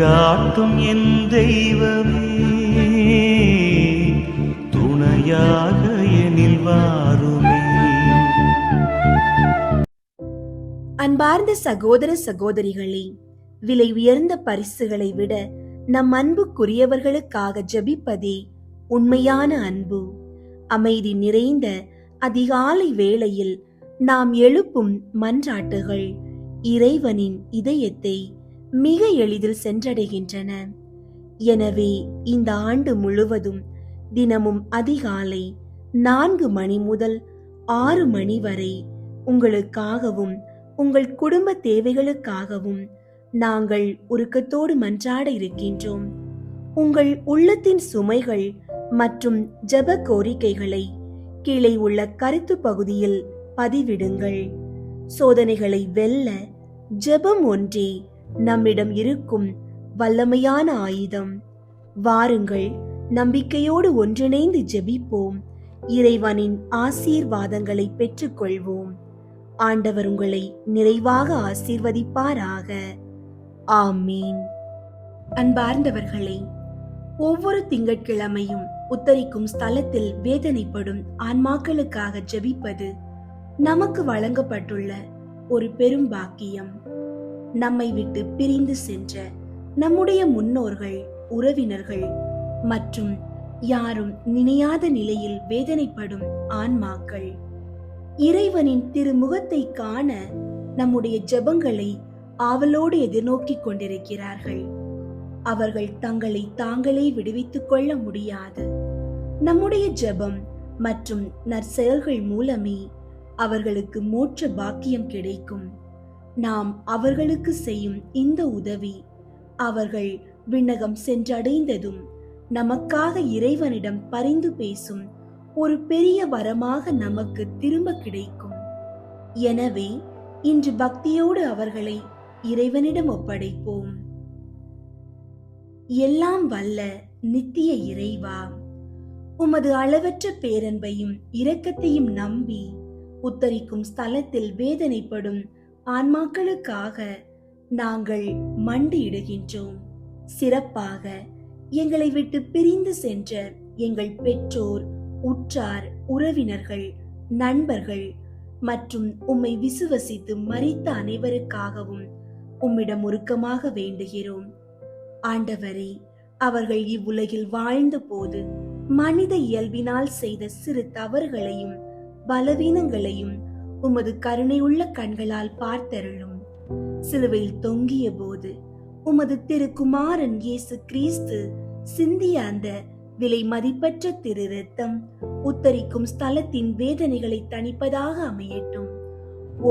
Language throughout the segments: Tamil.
வழிகாட்டும் என் தெய்வமே, துணையாக எனில் வாருமே. அன்பார்ந்த சகோதர சகோதரிகளே, விலை உயர்ந்த பரிசுகளை விட நம் அன்புக்குரியவர்களுக்காக ஜெபிப்பதே உண்மையான அன்பு. அமைதி நிறைந்த அதிகாலை வேளையில் நாம் எழுப்பும் மன்றாட்டுகள் இறைவனின் இதயத்தை மிக எளிதில் சென்றடைகின்றன. எனவே இந்த ஆண்டு முழுவதும் தினமும் அதிகாலை 4 மணி முதல் 6 மணி வரை உங்களுக்காகவும் உங்கள் குடும்ப தேவைகளுக்காகவும் நாங்கள் உருக்கத்தோடு மன்றாட இருக்கின்றோம். உங்கள் உள்ளத்தின் சுமைகள் மற்றும் ஜெப கோரிக்கைகளை கீழே உள்ள கருத்து பகுதியில் பதிவிடுங்கள். சோதனைகளை வெல்ல ஜெபம் ஒன்றே நம்மிடம் இருக்கும் வல்லமையான ஆயுதம். வாருங்கள், நம்பிக்கையோடு ஒன்றிணைந்து ஜெபிப்போம். இறைவனின் ஆசீர்வாதங்களை பெற்றுக்கொள்வோம். ஆண்டவர் உங்களை நிறைவாக ஆசீர்வதிப்பாராக. ஆமீன். அன்பார்ந்தவர்களே, ஒவ்வொரு திங்கட்கிழமையும் உத்தரிக்கும் ஸ்தலத்தில் வேதனைப்படும் ஆன்மாக்களுக்காக ஜெபிப்பது நமக்கு வழங்கப்பட்டுள்ள ஒரு பெரும் பாக்கியம். நம்மை விட்டு பிரிந்து சென்ற நம்முடைய முன்னோர்கள், உறவினர்கள் மற்றும் யாரும் நினையாத நிலையில் வேதனைப்படும் ஆன்மாக்கள் இறைவனின் திருமுகத்தை காண நம்முடைய ஜெபங்களை ஆவலோடு எதிர்நோக்கிக் கொண்டிருக்கிறார்கள். அவர்கள் தங்களை தாங்களே விடுவித்துக் கொள்ள முடியாது. நம்முடைய ஜெபம் மற்றும் நற்செயல்கள் மூலமே அவர்களுக்கு மோட்ச பாக்கியம் கிடைக்கும். நாம் அவர்களுக்கு செய்யும் இந்த உதவி அவர்கள் விண்ணகம் சென்றடைந்ததும் நமக்காக இறைவனிடம் பரிந்து பேசும் ஒரு பெரிய வரமாக நமக்கு திரும்ப கிடைக்கும். எனவே இன்று பக்தியோடு அவர்களை இறைவனிடம் ஒப்படைப்போம். எல்லாம் வல்ல நித்திய இறைவா, உமது அளவற்ற பேரன்பையும் இரக்கத்தையும் நம்பி உத்தரிக்கும் ஸ்தலத்தில் வேதனைப்படும் ஆன்மாக்களுக்காக நாங்கள் மண்டியிடுகின்றோம். சிறப்பாக எங்களை விட்டு பிரிந்து சென்ற எங்கள் பெற்றோர், உற்றார், உறவினர்கள், நண்பர்கள் மற்றும் உம்மை விசுவசித்து மரித்த அனைவருக்காகவும் உம்மிடம் உருக்கமாக வேண்டுகிறோம். ஆண்டவரே, அவர்கள் இவ்வுலகில் வாழ்ந்த போது மனித இயல்பினால் செய்த சிறு தவறுகளையும் பலவீனங்களையும் உமது கருணையுள்ள கண்களால் பார்த்தருளும். சிலுவையில் தொங்கிய போது உமது திருக்குமாரன் இயேசு கிறிஸ்து சிந்திய அந்த விலை மதிப்பற்ற திரு இரத்தம் உத்தரிக்கும் ஸ்தலத்தின் வேதனைகளை தணிப்பதாக அமையட்டும்.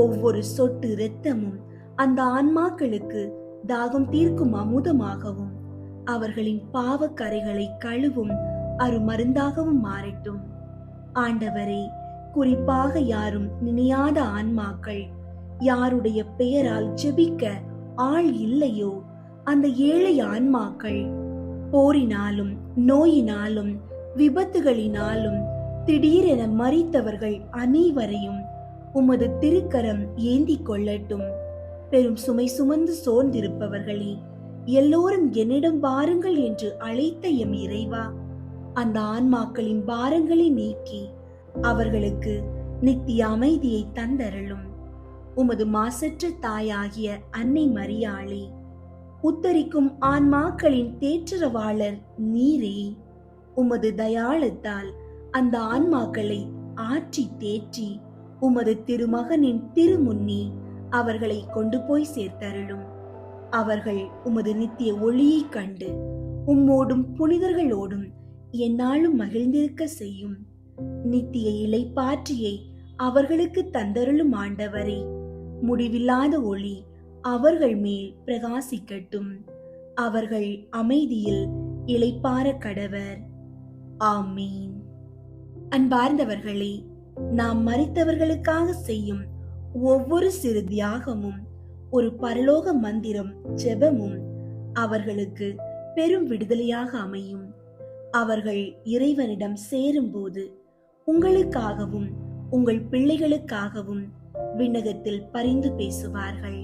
ஒவ்வொரு சொட்டு இரத்தமும் அந்த ஆன்மாக்களுக்கு தாகம் தீர்க்கும் அமுதமாகவும் அவர்களின் பாவ கரைகளை கழுவும் அருமருந்தாகவும் மாறட்டும். ஆண்டவரே, குறிப்பாக யாரும் நினையாத ஆன்மாக்கள், யாருடைய பெயரால் ஜெபிக்க ஆள் இல்லையோ அந்த ஏழை ஆன்மாக்கள், போரினாலும் நோயினாலும் விபத்துகளினாலும் திடீரென மரித்தவர்கள் அனைவரையும் உமது திருக்கரம் ஏந்தி கொள்ளட்டும். பெரும் சுமை சுமந்து சோர்ந்திருப்பவர்களே, எல்லோரும் என்னிடம் வாருங்கள் என்று அழைத்த எம் இறைவா, அந்த ஆன்மாக்களின் பாரங்களை நீக்கி அவர்களுக்கு நித்திய அமைதியை தந்தருளும். உமது மாசற்ற தாயாகிய அன்னை மரியாளே, உத்தரிக்கும் ஆன்மாக்களின் தேற்றரவாளர் நீரே, உமது தயாளத்தால் அந்த ஆன்மாக்களை ஆற்றி தேற்றி உமது திருமகனின் திருமுன்னே அவர்களை கொண்டு போய் சேர்த்தருளும். அவர்கள் உமது நித்திய ஒளியை கண்டு உம்மோடும் புனிதர்களோடும் எந்நாளும் மகிழ்ந்திருக்க செய்யும். நித்திய இளைப்பாற்றியை அவர்களுக்கு தந்தருளும் ஆண்டவரே, முடிவில்லாத ஒளி அவர்கள் மேல் பிரகாசிக்கட்டும். அவர்கள் அமைதியில் இளைப்பாற கடவர். ஆமீன். அன்பார்ந்தவர்களே, நாம் மரித்தவர்களுக்காக செய்யும் ஒவ்வொரு சிறு தியாகமும் ஒரு பரலோக மந்திரம் ஜெபமும் அவர்களுக்கு பெரும் விடுதலையாக அமையும். அவர்கள் இறைவனிடம் சேரும்போது உங்களுக்காகவும் உங்கள் பிள்ளைகளுக்காகவும் விண்ணகத்தில் பரிந்து பேசுவார்கள்.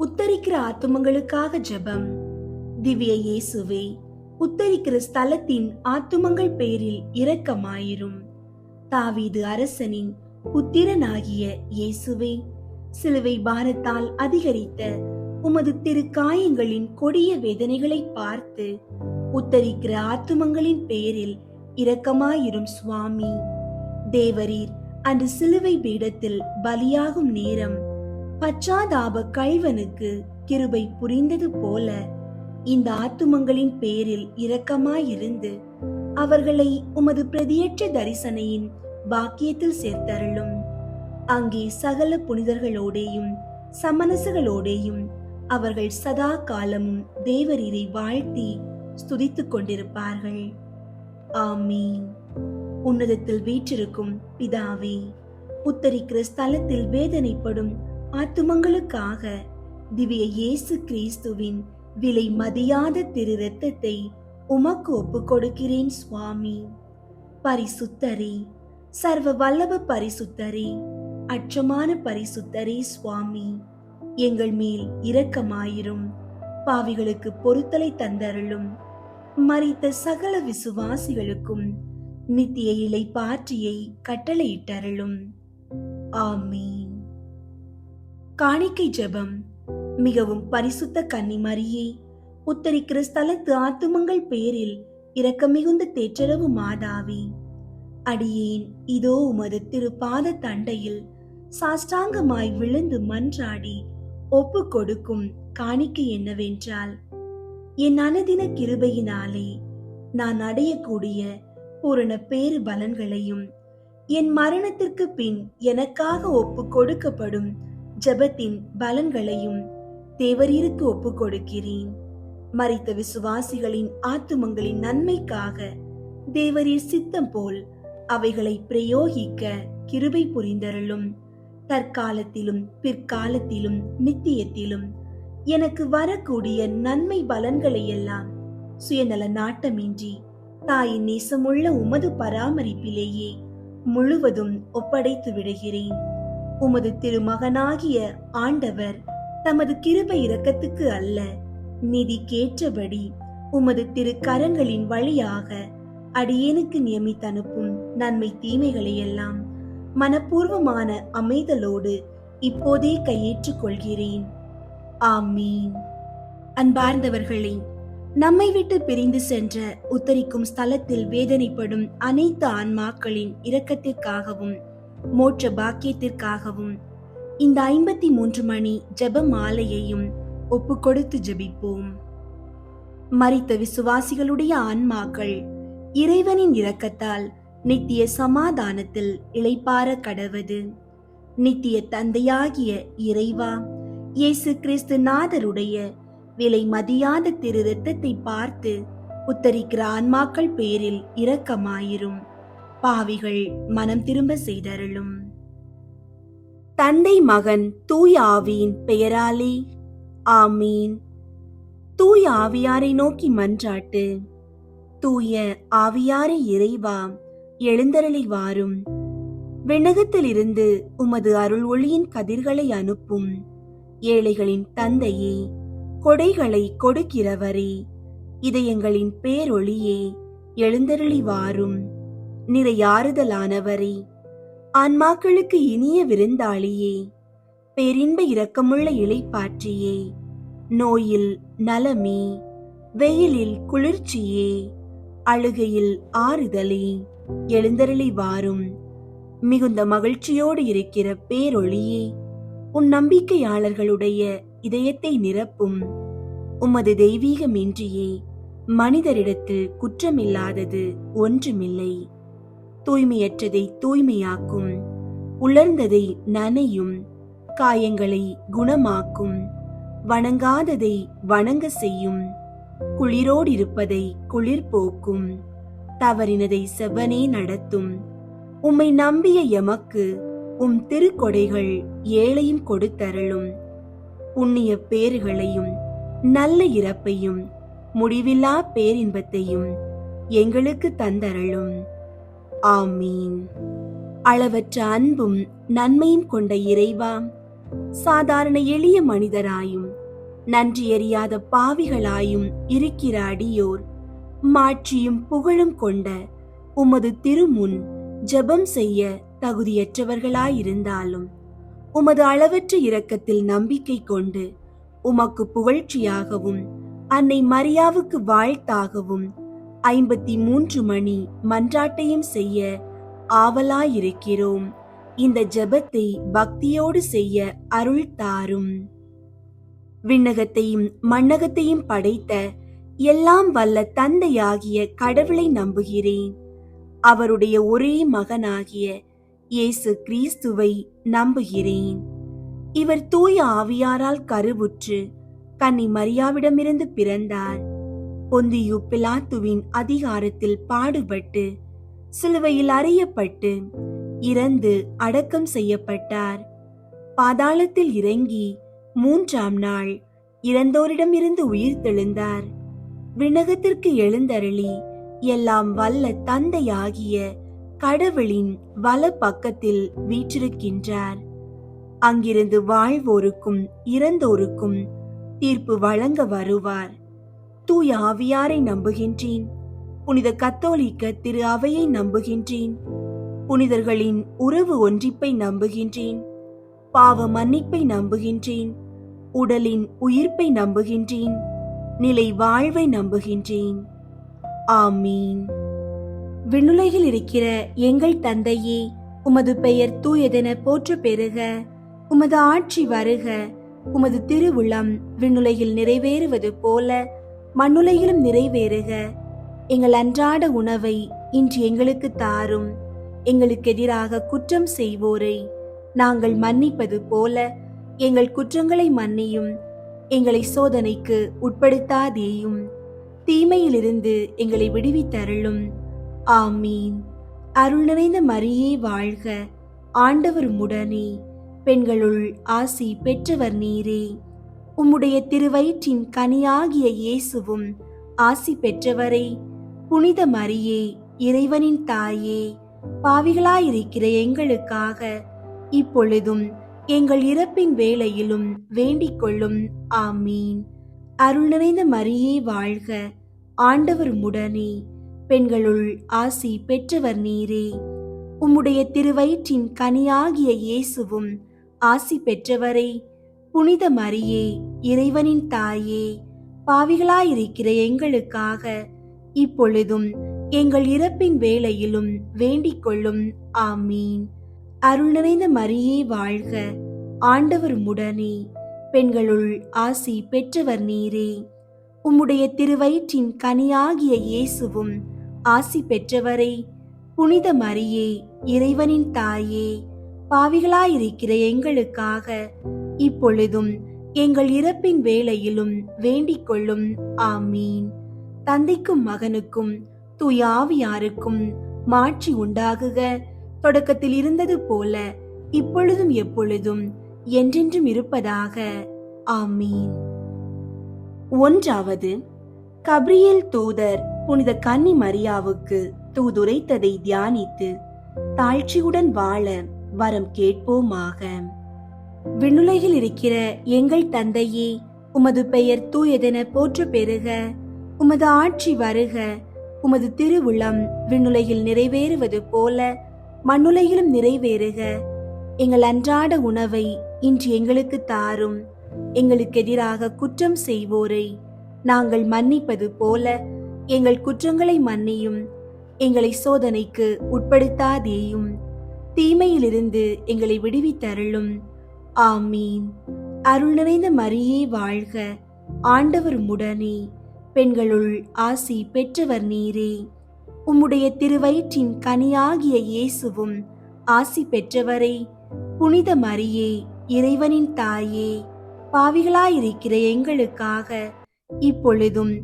உத்தரிக்கிற ஆத்துமங்களுக்காக ஜெபம். திவ்ய இயேசுவே, உத்தரிக்கிற ஸ்தலத்தின் ஆத்துமங்கள் பேரில் இரக்கமாயிரும். தாவீது அரசனின் புத்திரனாகிய இயேசுவே, சிலுவை பாரத்தால் அதிகரித்த உமது திருக்காயங்களின் கொடிய வேதனைகளை பார்த்து உத்தரிக்கிற ஆத்துமங்களின் பேரில் இரக்கமாயிரும் சுவாமி. தேவரீர் அன்று சிலுவை பீடத்தில் பலியாகும் நேரம் பச்சாதாப கள்வனுக்கு கிருபை புரிந்தது போல இந்த ஆத்துமங்களின் பேரில் இரக்கமாயிருந்து அவர்களை உமது பிரதியற்ற தரிசனையின் பாக்கியத்தில் சேர்த்தருளும். அங்கே சகல புனிதர்களோடேயும் சமனசுகளோடேயும் அவர்கள் சதா காலமும் தேவரீரை வாழ்த்தி ஸ்துதித்துக் கொண்டிருப்பார்கள். ஆமீன். உன்னதத்தில் வீற்றிருக்கும் பிதாவே, உத்தரிக்கிற ஸ்தலத்தில் வேதனைப்படும் ஆத்துமங்களுக்காக திவ்ய இயேசு கிறிஸ்துவின் விலை மதியாத திரு இரத்தத்தை உமக்கு ஒப்புக் கொடுக்கிறேன் சுவாமி. பரிசுத்தரே, சர்வ வல்லப பரிசுத்தரே, அற்றமான பரிசுத்தரே சுவாமி, எங்கள் மேல் இரக்கமாயிரும். பாவிகளுக்கு பொறுத்தலை தந்தருளும். மரித்த சகல விசுவாசிகளுக்கும் நித்திய இளைப்பாற்றியை கட்டளையிட்டருளும். ஆமீன். காணிக்கை ஜெபம். மிகவும் பரிசுத்த கன்னி மரியே, உத்தரிக்கிற ஸ்தலத்து ஆத்துமங்கள் பேரில் இரக்கமிகுந்த தேற்றரவு மாதாவே, அடியேன் இதோ உமது திருப்பாத தண்டையில் சாஷ்டாங்கமாய் விழுந்து மன்றாடி ஒப்பு கொடுக்கும் காணிக்கை என்னவென்றால், என் அனுதின கிருபையினாலே நான் அடையக்கூடிய பூரண பேறு பலன்களையும் என் மரணத்திற்கு பின் எனக்காக ஒப்பு கொடுக்கப்படும் ஜெபத்தின் பலன்களையும் தேவரீருக்கு ஒப்பு கொடுக்கிறேன். மரித்த விசுவாசிகளின் ஆத்துமங்களின் நன்மைக்காக தேவரீர் சித்தம் போல் அவைகளை பிரயோகிக்க கிருபை புரிந்தருளும். தற்காலத்திலும் பிற்காலத்திலும் நித்தியத்திலும் எனக்கு வரக்கூடிய நன்மை பலன்களை எல்லாம் சுயநல நாட்டமின்றி தாயின் நேசமுள்ள உமது பராமரிப்பிலேயே முழுவதும் ஒப்படைத்து விடுகிறேன். உமது திருமகனாகிய ஆண்டவர் தமது கிருபை இரக்கத்துக்கு அல்ல, நீதிக்கேற்றபடி உமது திருக்கரங்களின் வழியாக அடியேனுக்கு நியமித்தனுப்பும் நன்மை தீமைகளை எல்லாம் மனப்பூர்வமான அமைதலோடு இப்போதே கையேற்றுக் கொள்கிறேன். ஆமீன். அன்பார்ந்தவர்களே, நம்மை விட்டு பிரிந்து சென்ற உத்தரிக்கும் ஸ்தலத்தில் வேதனைப்படும் அனைத்து ஆன்மாக்களின் இரக்கத்திற்காகவும் மோட்ச பாக்கியத்திற்காகவும் இந்த 53 மணி ஜெப மாலையையும் ஒப்பு கொடுத்து ஜெபிப்போம். மரித்த விசுவாசிகளுடைய ஆன்மாக்கள் இறைவனின் இரக்கத்தால் நித்திய சமாதானத்தில் இளைப்பாற கடவது. நித்திய தந்தையாகிய இறைவா, இயேசு கிறிஸ்து நாதருடைய விலை மதியாத திரு இரத்தத்தை பார்த்து உத்தரிக்கிற ஆன்மாக்கள் பேரில் இரக்கமாயிரும். பாவிகள் மனம் திரும்ப செய்தருளும். தந்தை மகன் தூய ஆவியின் பெயராலே ஆமீன். தூய ஆவியாரை நோக்கி மன்றாட்டு. தூய ஆவியாரை இறைவா, எழுந்தருளி வாரும். விண்ணகத்திலிருந்து உமது அருள் ஒளியின் கதிர்களை அனுப்பும். ஏழைகளின் தந்தையே, கொடைகளை கொடுக்கிறவரே, இதயங்களின் பேரொளியே, எழுந்தருளி வாரும். நிறையாறுதலானவரே, ஆன்மாக்களுக்கு இனிய விருந்தாளியே, பேரின்ப இரக்கமுள்ள இளைப்பாற்றியே, நோயில் நலமே, வெயிலில் குளிர்ச்சியே, அழுகையில் ஆறுதலே, எழுந்தருளி வாரும். மிகுந்த மகிழ்ச்சியோடு இருக்கிற பேரொளியே, உன் நம்பிக்கையாளர்களுடைய இதயத்தை நிரப்பும். உமது தெய்வீகமின்றியே மனிதரிடத்தில் குற்றமில்லாதது ஒன்றுமில்லை. தூய்மையற்றதை தூய்மையாக்கும், உலர்ந்ததை நனையும், காயங்களை குணமாக்கும், வணங்காததை வணங்க செய்யும், குளிரோடிருப்பதை குளிர் போக்கும், தவறினதை செவ்வனே நடத்தும். உம்மை நம்பிய எமக்கு உம் திருக்கொடைகள் ஏழையும் கொடுத்தருளும். புண்ணிய பேறுகளையும் நல்ல இறப்பையும் முடிவில்லா பேரின்பத்தையும் எங்களுக்கு தந்தருளும். ஆமீன். அளவற்ற அன்பும் நன்மையும் கொண்ட இறைவா, சாதாரண எளிய மனிதராயும் நன்றியறியாத பாவிகளாயும் இருக்கிற அடியோர் மாட்சியும் புகழும் கொண்ட உமது திருமுன் ஜெபம் செய்ய தகுதியற்றவர்களாயிருந்தாலும் உமது அளவற்ற இரக்கத்தில் நம்பிக்கை கொண்டு உமக்கு புகழ்ச்சியாகவும் அன்னை மரியாவுக்கு வாழ்த்தாகவும் 53 மணி மன்றாட்டையும் செய்ய ஆவலாயிருக்கிறோம். இந்த ஜெபத்தை பக்தியோடு செய்ய அருள் தாரும். விண்ணகத்தையும் மண்ணகத்தையும் படைத்த எல்லாம் வல்ல தந்தையாகிய கடவுளை நம்புகிறேன். அவருடைய ஒரே மகனாகிய இயேசு கிறிஸ்துவை நம்புகிறேன். இவர் தூய ஆவியாரால் கருவுற்று கன்னி மரியாவிடமிருந்து பிறந்தார். பொந்தியு பிலாத்துவின் அதிகாரத்தில் பாடுபட்டு சிலுவையில் அறையப்பட்டு இறந்து அடக்கம் செய்யப்பட்டார். பாதாளத்தில் இறங்கி 3ஆம் நாள் இறந்தோரிடமிருந்து உயிர் தெழுந்தார். விண்ணகத்திற்கு எழுந்தருளி எல்லாம் வல்ல தந்தையாகிய கடவுளின் வல பக்கத்தில் வீற்றிருக்கின்றார். அங்கிருந்து வாழ்வோருக்கும் இறந்தோருக்கும் தீர்ப்பு வழங்க வருவார். தூய ஆவியாரை நம்புகின்றேன். புனித கத்தோலிக்க திரு அவையை நம்புகின்றேன். புனிதர்களின் உறவு ஒன்றிப்பை நம்புகின்றேன். பாவ மன்னிப்பை நம்புகின்றேன். உடலின் உயிர்ப்பை நம்புகின்றேன். நிலை வாழ்வை நம்புகின்றேன். ஆமீன். விண்ணுலகில் இருக்கிற எங்கள் தந்தையே, உமது பெயர் தூயதென போற்ற பெறுக. உமது ஆட்சி வருக. உமது திருவுளம் விண்ணுலகில் நிறைவேறுவது போல மண்ணுலகிலும் நிறைவேறுக. எங்கள் அன்றாட உணவை இன்று எங்களுக்கு தாரும். எங்களுக்கு எதிராக குற்றம் செய்வோரை நாங்கள் மன்னிப்பது போல எங்கள் குற்றங்களை மன்னியும். எங்களை சோதனைக்கு உட்படுத்தாதேயும், தீமையிலிருந்து எங்களை விடுவித்தருளும். ஆமீன். அருள் நிறைந்த மரியே வாழ்க. ஆண்டவர் உம்முடனே, பெண்களுள் ஆசி பெற்றவர் நீரே. உம்முடைய திருவயிற்றின் கனியாகிய இயேசுவும் ஆசி பெற்றவரே. புனித மரியே, இறைவனின் தாயே, பாவிகளாயிருக்கிற எங்களுக்காக இப்பொழுதும் எங்கள் இறப்பின் வேளையிலும் வேண்டிக் கொள்ளும். ஆமீன். அருள் நிறைந்த மரியே வாழ்க. ஆண்டவர் உம்முடனே, பெண்களுள் ஆசி பெற்றவர் நீரே. உம்முடைய திருவயிற்றின் கனியாகிய இயேசுவும் ஆசி பெற்றவரே. புனித மரியே, இறைவனின் தாயே, பாவிகளாயிருக்கிற எங்களுக்காக இப்பொழுதும் எங்கள் இறப்பின் வேளையிலும் வேண்டிக் கொள்ளும். ஆமீன். அருள் நிறைந்த மரியே வாழ்க. ஆண்டவர் உம்முடனே, பெண்களுள் ஆசி பெற்றவர் நீரே. உம்முடைய திருவயிற்றின் கனியாகிய இயேசுவும் ஆசி பெற்றவரே. புனித மரியே, இறைவனின் தாயே, பாவிகளாயிருக்கிற எங்களுக்காக இப்பொழுதும் எங்கள் இறப்பின் வேளையிலும் வேண்டிக் கொள்ளும். ஆமீன். தந்தைக்கும் மகனுக்கும் தூய ஆவியாருக்கும் மாட்சி உண்டாகுக. தொடக்கத்தில் இருந்தது போல இப்பொழுதும் எப்பொழுதும் என்றென்றும் இருப்பதாக. ஆமீன். 1. கப்ரியேல் தூதர் புனித கன்னி மரியாவுக்கு தூதுரைத்ததை தியானித்து தாழ்ச்சியுடன் வாழ வரம் கேட்போமாக. விண்ணுலகில் இருக்கிற எங்கள் தந்தையே, உமது பெயர் தூயதென போற்ற பெறுக. உமது ஆட்சி வருக. உமது திருவுளம் விண்ணுலகில் நிறைவேறுவது போல மண்ணுலகிலும் நிறைவேறுக. எங்கள் அன்றாட உணவை இன்று எங்களுக்கு தாரும். எங்களுக்கு எதிராக குற்றம் செய்வோரை நாங்கள் மன்னிப்பது போல எங்கள் குற்றங்களை மன்னியும். எங்களை சோதனைக்கு உட்படுத்தாதேயும், தீமையிலிருந்து எங்களை விடுவித்தருளும். ஆமீன். அருள் நிறைந்த மரியே வாழ்க. ஆண்டவர் உம்முடனே, பெண்களுள் ஆசி பெற்றவர் நீரே. உம்முடைய திருவயிற்றின் கனியாகிய இயேசுவும் ஆசி பெற்றவரே. புனித மரியே, இறைவனின் தாயே, பாவிகளாயிருக்கிற எங்களுக்காக இப்பொழுதும்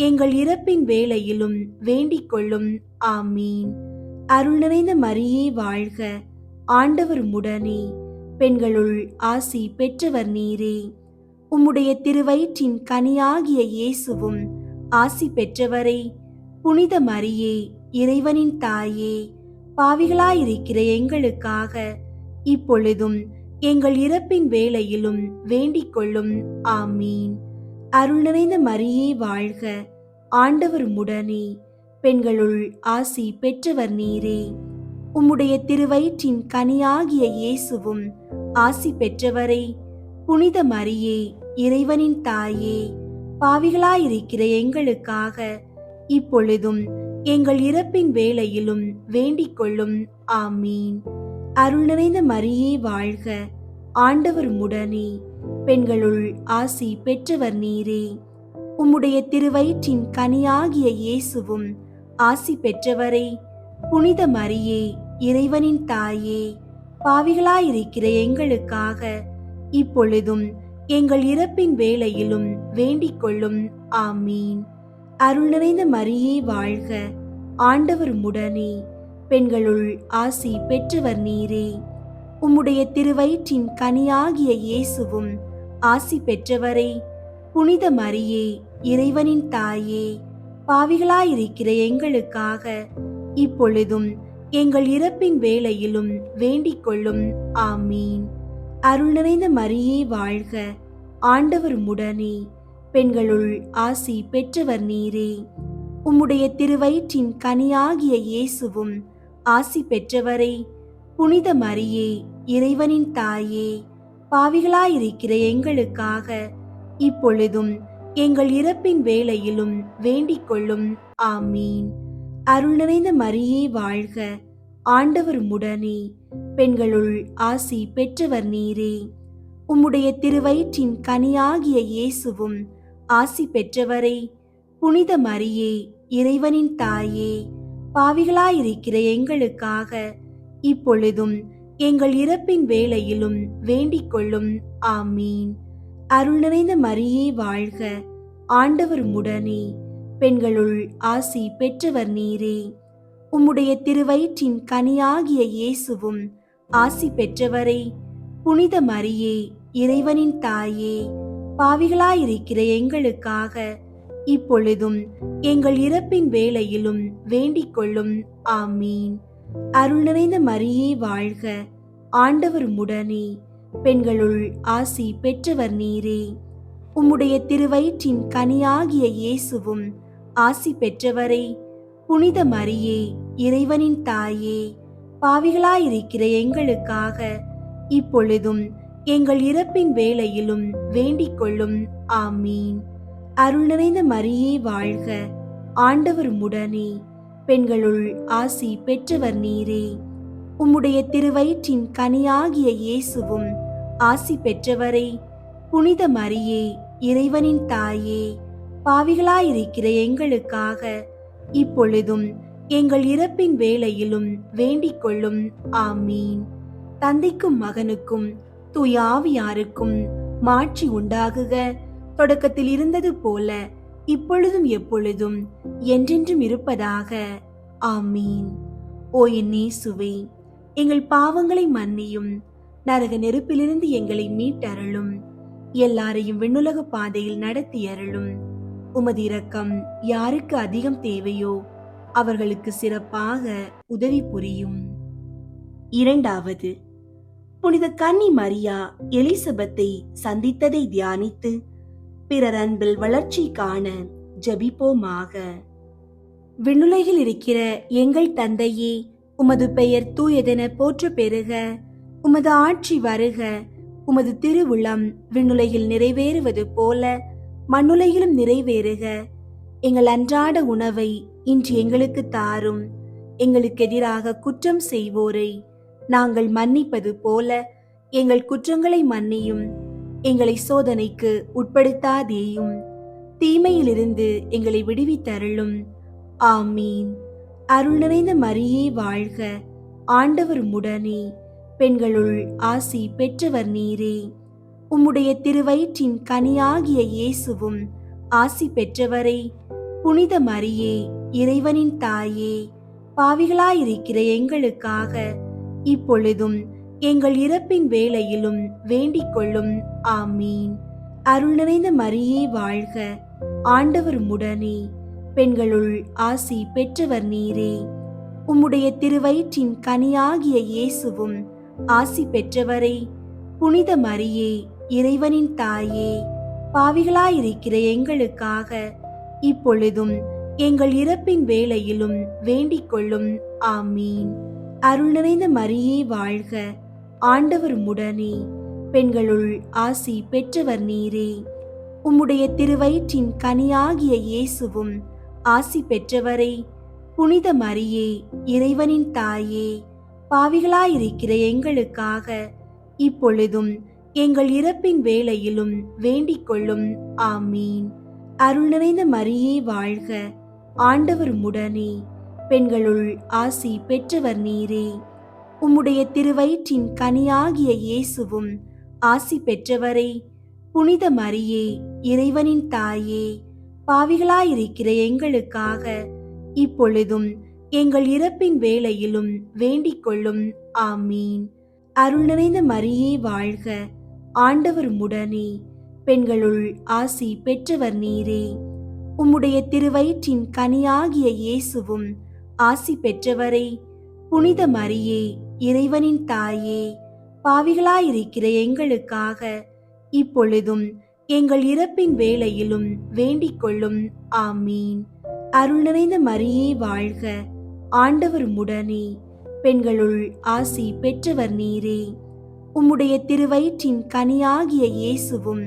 எங்கள் இறப்பின் வேளையிலும் வேண்டிக் கொள்ளும். ஆமீன். அருள் நிறைந்த மரியே வாழ்க. ஆண்டவர் உம்முடனே, பெண்களுள் ஆசி பெற்றவர் நீரே. உம்முடைய திருவயிற்றின் கனியாகிய இயேசுவும் ஆசி பெற்றவரே. புனித மரியே, இறைவனின் தாயே, பாவிகளாயிருக்கிற எங்களுக்காக இப்பொழுதும் எங்கள் இறப்பின் வேளையிலும் வேண்டிக் கொள்ளும். ஆமீன். அருள் நிறைந்த மரியே வாழ்க, ஆண்டவர் உம்முடனே, பெண்களுள் ஆசி பெற்றவர் நீரே. உம்முடைய திருவயிற்றின் கனியாகிய இயேசுவும் ஆசி பெற்றவரே. புனித மரியே, இறைவனின் தாயே, பாவிகளாயிருக்கிற எங்களுக்காக இப்பொழுதும் எங்கள் இறப்பின் வேளையிலும் வேண்டிக் கொள்ளும். ஆமீன். அருள் நிறைந்த மரியே வாழ்க, ஆண்டவர் உம்முடனே, பெண்களுள் ஆசி பெற்றவர் நீரே. உம்முடைய திருவயிற்றின் கனியாகிய இயேசுவும் ஆசி பெற்றவரே. புனித மரியே, இறைவனின் தாயே, பாவிகளாயிருக்கிற எங்களுக்காக இப்பொழுதும் எங்கள் இறப்பின் வேளையிலும் வேண்டிக் கொள்ளும். ஆமீன். அருள் நிறைந்த மரியே வாழ்க, ஆண்டவர் உம்முடனே, பெண்களுள் ஆசி பெற்றவர் நீரே. உம்முடைய திருவயிற்றின் கனியாகிய இயேசுவும் ஆசி பெற்றவரே. புனித மரியே, இறைவனின் தாயே, பாவிகளாயிருக்கிற எங்களுக்காக இப்பொழுதும் எங்கள் இறப்பின் வேளையிலும் வேண்டிக் கொள்ளும். ஆமீன். அருள் நிறைந்த மரியே வாழ்க, ஆண்டவர் உம்முடனே, பெண்களுள் ஆசி பெற்றவர் நீரே. உம்முடைய திருவயிற்றின் கனியாகிய இயேசுவும் ஆசி பெற்றவரே. புனித மரியே, இறைவனின் தாயே, பாவிகளாயிருக்கிற எங்களுக்காக இப்பொழுதும் எங்கள் இறப்பின் வேளையிலும் வேண்டிக் கொள்ளும். ஆமீன். அருள் நிறைந்த மரியே வாழ்க, ஆண்டவர் உம்முடனே, பெண்களுள் ஆசி பெற்றவர் நீரே. உம்முடைய திருவயிற்றின் கனியாகிய இயேசுவும் ஆசி பெற்றவரே. புனித மரியே, இறைவனின் தாயே, பாவிகளாயிருக்கிற எங்களுக்காக இப்பொழுதும் எங்கள் இறப்பின் வேளையிலும் வேண்டிக் கொள்ளும். ஆமீன். அருள் நிறைந்த மரியே வாழ்க, ஆண்டவர் உம்முடனே, பெண்களுள் ஆசி பெற்றவர் நீரே. உம்முடைய திருவயிற்றின் கனியாகிய இயேசுவும் ஆசி பெற்றவரே. புனித மரியே, இறைவனின் தாயே, பாவிகளாயிருக்கிற எங்களுக்காக இப்பொழுதும் எங்கள் இறப்பின் வேளையிலும் வேண்டிக் கொள்ளும். ஆமீன். அருள் நிறைந்த மரியே வாழ்க, ஆண்டவர் உம்முடனே, பெண்களுள் ஆசி பெற்றவர் நீரே. உம்முடைய திருவயிற்றின் கனியாகிய இயேசுவும் ஆசி பெற்றவரே. புனித மரியே, இறைவனின் தாயே, பாவிகளாயிருக்கிற எங்களுக்காக இப்பொழுதும் எங்கள் இறப்பின் வேளையிலும் வேண்டிக் கொள்ளும். ஆமீன். அருள் நிறைந்த மரியே வாழ்க, ஆண்டவர் உம்முடனே, பெண்களுள் ஆசி பெற்றவர் நீரே. உம்முடைய திருவயிற்றின் கனியாகிய இயேசுவும் ஆசி பெற்றவரே. புனித மரியே, இறைவனின் தாயே, பாவிகளாயிருக்கிற எங்களுக்காக இப்பொழுதும் எங்கள் இறப்பின் வேளையிலும் வேண்டிக் கொள்ளும். ஆமீன். தந்தைக்கும் மகனுக்கும் தூய ஆவியாருக்கும் மாட்சி உண்டாகுக. தொடக்கத்தில் இருந்தது போல இப்பொழுதும் எப்பொழுதும் என்றென்றும் இருப்பதாக. ஆமீன். ஓ என் இயேசுவே, எங்கள் பாவங்களை மன்னியும், நரக நெருப்பிலிருந்து எங்களை மீட்டருளும், எல்லாரையும் விண்ணுலக பாதையில் நடத்தி அருளும். உமது இரக்கம் யாருக்கு அதிகம் தேவையோ அவர்களுக்கு சிறப்பாக உதவி புரியும். இரண்டாவது, புனித கன்னி மரியா எலிசபெத்தை சந்தித்ததை தியானித்து பிறர் அன்பில் வளர்ச்சி காண ஜெபிப்போமாக. விண்ணுலகில் இருக்கிற எங்கள் தந்தையே, உமது பெயர் தூயதென போற்ற பெறுக. உமது ஆட்சி வருக. உமது திருவுளம் விண்ணுலகில் நிறைவேறுவது போல மண்ணுலகிலும் நிறைவேறுக. எங்கள் அன்றாட உணவை இன்று எங்களுக்கு தாரும். எங்களுக்கு எதிராக குற்றம் செய்வோரை நாங்கள் மன்னிப்பது போல எங்கள் குற்றங்களை மன்னியும். எங்களை சோதனைக்கு உட்படுத்தாதேயும், தீமையிலிருந்து எங்களை விடுவித்தருளும். ஆமீன். அருள் நிறைந்த மரியே வாழ்க, ஆண்டவர் உம்முடனே, பெண்களுள் ஆசி பெற்றவர் நீரே. உம்முடைய திருவயிற்றின் கனியாகிய இயேசுவும் ஆசி பெற்றவரே. புனித மரியே, இறைவனின் தாயே, பாவிகளாயிருக்கிற எங்களுக்காக இப்பொழுதும் எங்கள் இறப்பின் வேளையிலும் வேண்டிக் கொள்ளும். ஆமீன். அருள் நிறைந்த மரியே வாழ்க, ஆண்டவர் உம்முடனே, பெண்களுள் ஆசி பெற்றவர் நீரே. உம்முடைய திருவயிற்றின் கனியாகிய இயேசுவும் ஆசி பெற்றவரே. புனித மரியே, இறைவனின் தாயே, பாவிகளாயிருக்கிற எங்களுக்காக இப்பொழுதும் எங்கள் இறப்பின் வேளையிலும் வேண்டிக் கொள்ளும். ஆமீன். அருள் நிறைந்த மரியே வாழ்க, ஆண்டவர் உம்முடனே, பெண்களுள் ஆசி பெற்றவர் நீரே. உம்முடைய திருவயிற்றின் கனியாகிய இயேசுவும் ஆசி பெற்றவரே. புனித மரியே, இறைவனின் தாயே, பாவிகளாயிருக்கிற எங்களுக்காக இப்பொழுதும் எங்கள் இறப்பின் வேளையிலும் வேண்டிக் கொள்ளும். ஆமீன். அருள் நிறைந்த மரியே வாழ்க, ஆண்டவர் உம்முடனே, பெண்களுள் ஆசி பெற்றவர் நீரே. உம்முடைய திருவயிற்றின் கனியாகிய இயேசுவும் ஆசி பெற்றவரே. புனித மரியே, இறைவனின் தாயே, பாவிகளாயிருக்கிற எங்களுக்காக இப்பொழுதும் எங்கள் இறப்பின் வேளையிலும் வேண்டிக் கொள்ளும். ஆமீன். அருள் நிறைந்த மரியே வாழ்க, ஆண்டவர் உம்முடனே, பெண்களுள் ஆசி பெற்றவர் நீரே. உம்முடைய திருவயிற்றின் கனியாகிய இயேசுவும் ஆசி பெற்றவரே. புனித மரியே, இறைவனின் தாயே, பாவிகளாயிருக்கிற எங்களுக்காக இப்பொழுதும் எங்கள் இறப்பின் வேளையிலும் வேண்டிக் கொள்ளும். ஆமீன். அருள் நிறைந்த மரியே வாழ்க, ஆண்டவர் உம்முடனே, பெண்களுள் ஆசி பெற்றவர் நீரே. உம்முடைய திருவயிற்றின் கனியாகிய இயேசுவும்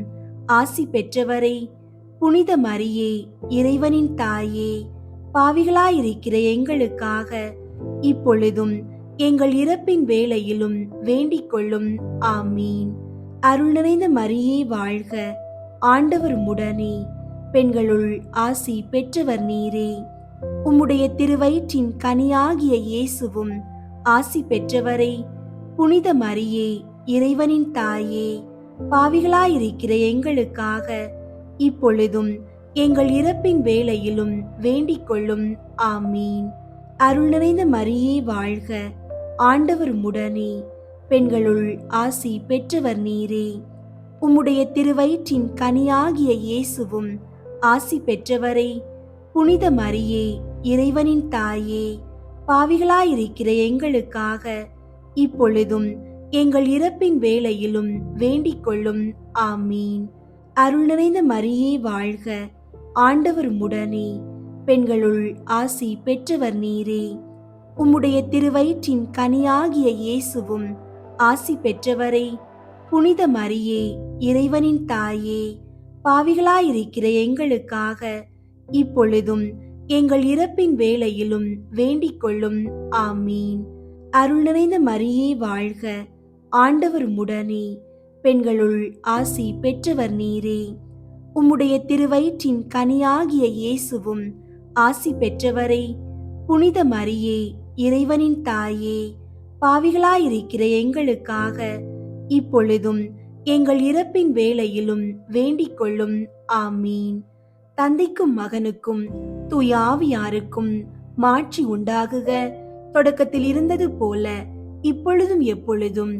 ஆசி பெற்றவரே. புனித மரியே, இறைவனின் தாயே, பாவிகளாயிருக்கிற எங்களுக்காக இப்பொழுதும் எங்கள் இறப்பின் வேளையிலும் வேண்டிக் கொள்ளும். ஆமீன். அருள் நிறைந்த மரியே வாழ்க, ஆண்டவர் உம்முடனே, பெண்களுள் ஆசி பெற்றவர் நீரே. உம்முடைய திருவயிற்றின் கனியாகிய இயேசுவும் ஆசி பெற்றவரே. புனித மரியே, இறைவனின் தாயே, பாவிகளாயிருக்கிற எங்களுக்காக இப்பொழுதும் எங்கள் இறப்பின் வேளையிலும் வேண்டிக் கொள்ளும். ஆமீன். அருள் நிறைந்த மரியே வாழ்க, ஆண்டவர் உம்முடனே, பெண்களுள் ஆசி பெற்றவர் நீரே. உம்முடைய திருவயிற்றின் கனியாகிய இயேசுவும் ஆசி பெற்றவரே. புனித மரியே, இறைவனின் தாயே, பாவிகளாயிருக்கிற எங்களுக்காக இப்பொழுதும் எங்கள் இறப்பின் வேளையிலும் வேண்டிக் கொள்ளும். ஆமீன். அருள் நிறைந்த மரியே வாழ்க, ஆண்டவர் உம்முடனே, பெண்களுள் ஆசி பெற்றவர் நீரே. உம்முடைய திருவயிற்றின் கனியாகிய இயேசுவும் ஆசி பெற்றவரே. புனித மரியே, இறைவனின் தாயே, பாவிகளாயிருக்கிற எங்களுக்காக இப்பொழுதும் எங்கள் இறப்பின் வேளையிலும் வேண்டிக் கொள்ளும். ஆமீன். அருள் நிறைந்த மரியே வாழ்க, ஆண்டவர் உம்முடனே, பெண்களுள் ஆசி பெற்றவர் நீரே. உம்முடைய திருவயிற்றின் கனியாகிய இயேசுவும் ஆசி பெற்றவரே. புனித மரியே, இறைவனின் தாயே, பாவிகளாயிருக்கிற எங்களுக்காக இப்பொழுதும் எங்கள் இறப்பின் வேளையிலும் வேண்டிக் கொள்ளும். ஆமீன். தந்தைக்கும் மகனுக்கும் தூய ஆவியாருக்கும் மாட்சி உண்டாகுக. தொடக்கத்தில் இருந்தது போல இப்பொழுதும் எப்பொழுதும்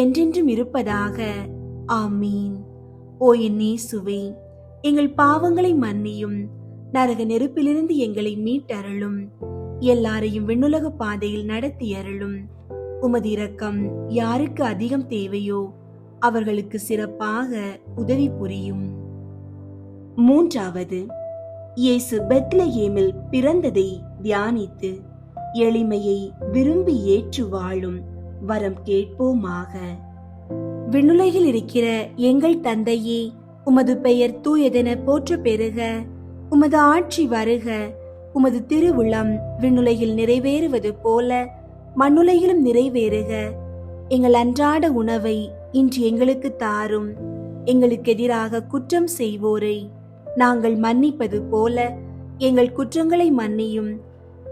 என்றென்றும் இருப்பதாக. ஆமீன். ஓ என் இயேசுவே, எங்கள் பாவங்களை மன்னியும், நரக நெருப்பிலிருந்து எங்களை மீட்டருளும், எல்லாரையும் விண்ணுலக பாதையில் நடத்தி அருளும். உமது இரக்கம் யாருக்கு அதிகம் தேவையோ அவர்களுக்கு சிறப்பாக உதவி புரியும். மூன்றாவது, இயேசு பெத்லகேமில் பிறந்ததை தியானித்து எளிமையை விரும்பி ஏற்று வாழும் வரம் கேட்போமாக. விண்ணுலகில் இருக்கிற எங்கள் தந்தையே, உமது பெயர் தூயதென போற்ற பெறுக. உமது ஆட்சி வருக. உமது திருவுளம் விண்ணுலகில் நிறைவேறுவது போல மண்ணுலகிலும் நிறைவேறுக. எங்கள் அன்றாட உணவை இன்று எங்களுக்கு தாரும். எங்களுக்கு எதிராக குற்றம் செய்வோரை நாங்கள் மன்னிப்பது போல எங்கள் குற்றங்களை மன்னியும்.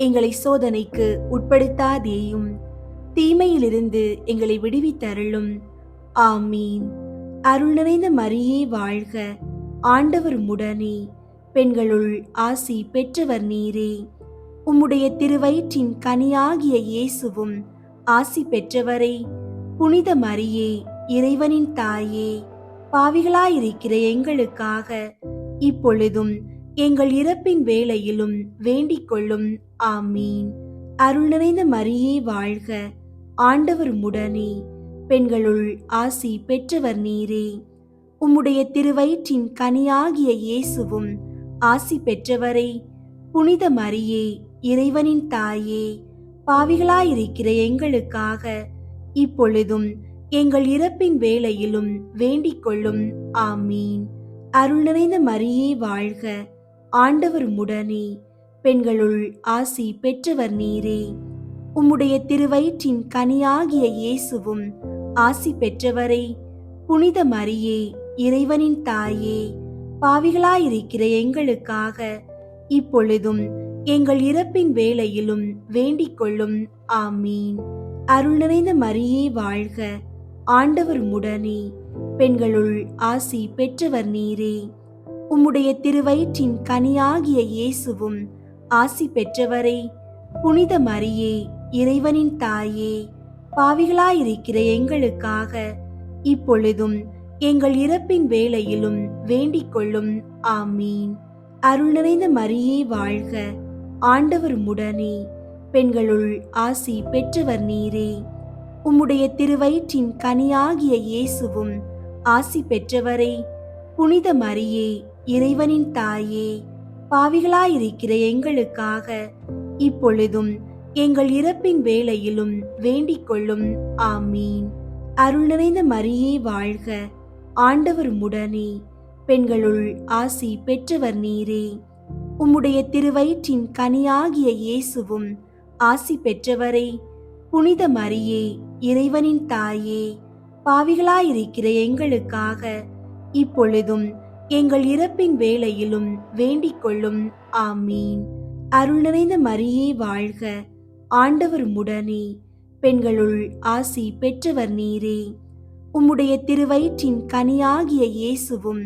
எங்களை சோதனைக்கு உட்படுத்தாதேயும், தீமையிலிருந்து எங்களை விடுவித்தருளும். ஆமீன். அருள் நிறைந்த மரியே வாழ்க, ஆண்டவர் உம்முடனே, பெண்களுள் ஆசி பெற்றவர் நீரே. உம்முடைய திருவயிற்றின் கனியாகிய இயேசுவும் ஆசி பெற்றவரே. புனித மரியே, இறைவனின் தாயே, பாவிகளாயிருக்கிற எங்களுக்காக இப்பொழுதும் எங்கள் இறப்பின் வேளையிலும் வேண்டிக் கொள்ளும். ஆமீன். அருள் நிறைந்த மரியே வாழ்க, ஆண்டவர் உம்முடனே, பெண்களுள் ஆசி பெற்றவர் நீரே. உம்முடைய திருவயிற்றின் கனியாகிய இயேசுவும் ஆசி பெற்றவரே. புனித மரியே, இறைவனின் தாயே, பாவிகளாயிருக்கிற எங்களுக்காக இப்பொழுதும் எங்கள் இறப்பின் வேளையிலும் வேண்டிக் கொள்ளும். ஆமீன். அருள் நிறைந்த மரியே வாழ்க, ஆண்டவர் உம்முடனே, பெண்களுள் ஆசி பெற்றவர் நீரே. உம்முடைய திருவயிற்றின் கனியாகிய இயேசுவும் ஆசி பெற்றவரே. புனித மரியே, இறைவனின் தாயே, பாவிகளாயிருக்கிற எங்களுக்காக இப்பொழுதும் எங்கள் இறப்பின் வேளையிலும் வேண்டிக் கொள்ளும். ஆமீன். அருள் நிறைந்த மரியே வாழ்க, ஆண்டவர் உம்முடனே, பெண்களுள் ஆசி பெற்றவர் நீரே. உம்முடைய திருவயிற்றின் கனியாகிய இயேசுவும் ஆசி பெற்றவரே. புனித மரியே, இறைவனின் தாயே, பாவிகளாயிருக்கிற எங்களுக்காக இப்பொழுதும் எங்கள் இறப்பின் வேளையிலும் வேண்டிக் கொள்ளும். ஆமீன். அருள் நிறைந்த மரியே வாழ்க, ஆண்டவர் உம்முடனே, பெண்களுள் ஆசி பெற்றவர் நீரே. உம்முடைய திருவயிற்றின் கனியாகிய இயேசுவும் ஆசி பெற்றவரே. புனித மரியே, இறைவனின் தாயே, பாவிகளாயிருக்கிற எங்களுக்காக இப்பொழுதும் எங்கள் இறப்பின் வேளையிலும் வேண்டிக் கொள்ளும். ஆமீன். அருள் நிறைந்த மரியே வாழ்க, ஆண்டவர் உம்முடனே, பெண்களுள் ஆசி பெற்றவர் நீரே. உம்முடைய திருவயிற்றின் கனியாகிய இயேசுவும் ஆசி பெற்றவரே. புனித மரியே, இறைவனின் தாயே, பாவிகளாயிருக்கிற எங்களுக்காக இப்பொழுதும் எங்கள் இறப்பின் வேளையிலும் வேண்டிக் கொள்ளும். ஆமீன். அருள் நிறைந்த மரியே வாழ்க, ஆண்டவர் உம்முடனே, பெண்களுள் ஆசி பெற்றவர் நீரே. உம்முடைய திருவயிற்றின் கனியாகிய இயேசுவும்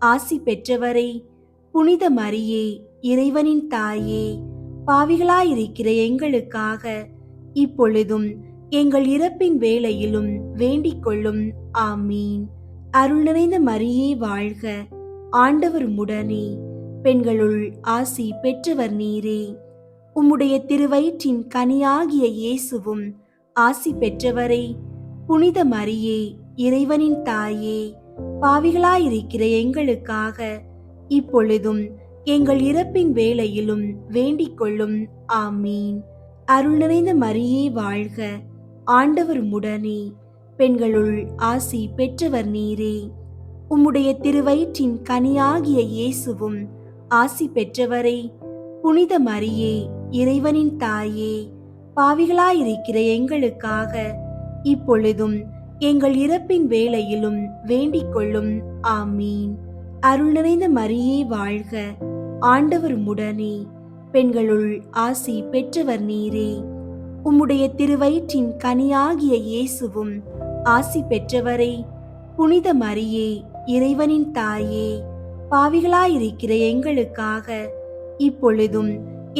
ஆசி பெற்றவரே. புனித மரியே, இறைவனின் தாயே, பாவிகளாயிருக்கிற எங்களுக்காக இப்பொழுதும் எங்கள் இறப்பின் வேளையிலும் வேண்டிக் கொள்ளும். ஆமீன். அருள் நிறைந்த மரியே வாழ்க, ஆண்டவர் உம்முடனே, பெண்களுள் ஆசி பெற்றவர் நீரே. உம்முடைய திருவயிற்றின் கனியாகிய இயேசுவும் ஆசி பெற்றவரே. புனித மரியே, இறைவனின் தாயே, பாவிகளாயிருக்கிற எங்களுக்காக இப்பொழுதும் எங்கள் இறப்பின் வேளையிலும் வேண்டிக் கொள்ளும். ஆமீன். அருள் நிறைந்த மரியே வாழ்க, ஆண்டவர் உம்முடனே, பெண்களுள் ஆசி பெற்றவர் நீரே. உம்முடைய திருவயிற்றின் கனியாகிய இயேசுவும் ஆசி பெற்றவரே. புனித மரியே, இறைவனின் தாயே, பாவிகளாயிருக்கிற எங்களுக்காக இப்பொழுதும் எங்கள் இறப்பின் வேளையிலும் வேண்டிக் கொள்ளும். ஆமீன். அருள் நிறைந்த மரியே வாழ்க, ஆண்டவர் உம்முடனே, பெண்களுள் ஆசி பெற்றவர் நீரே. உம்முடைய திருவயிற்றின் கனியாகிய இயேசுவும் ஆசி பெற்றவரே. புனித மரியே, இறைவனின் தாயே, பாவிகளாயிருக்கிற எங்களுக்காக இப்பொழுதும்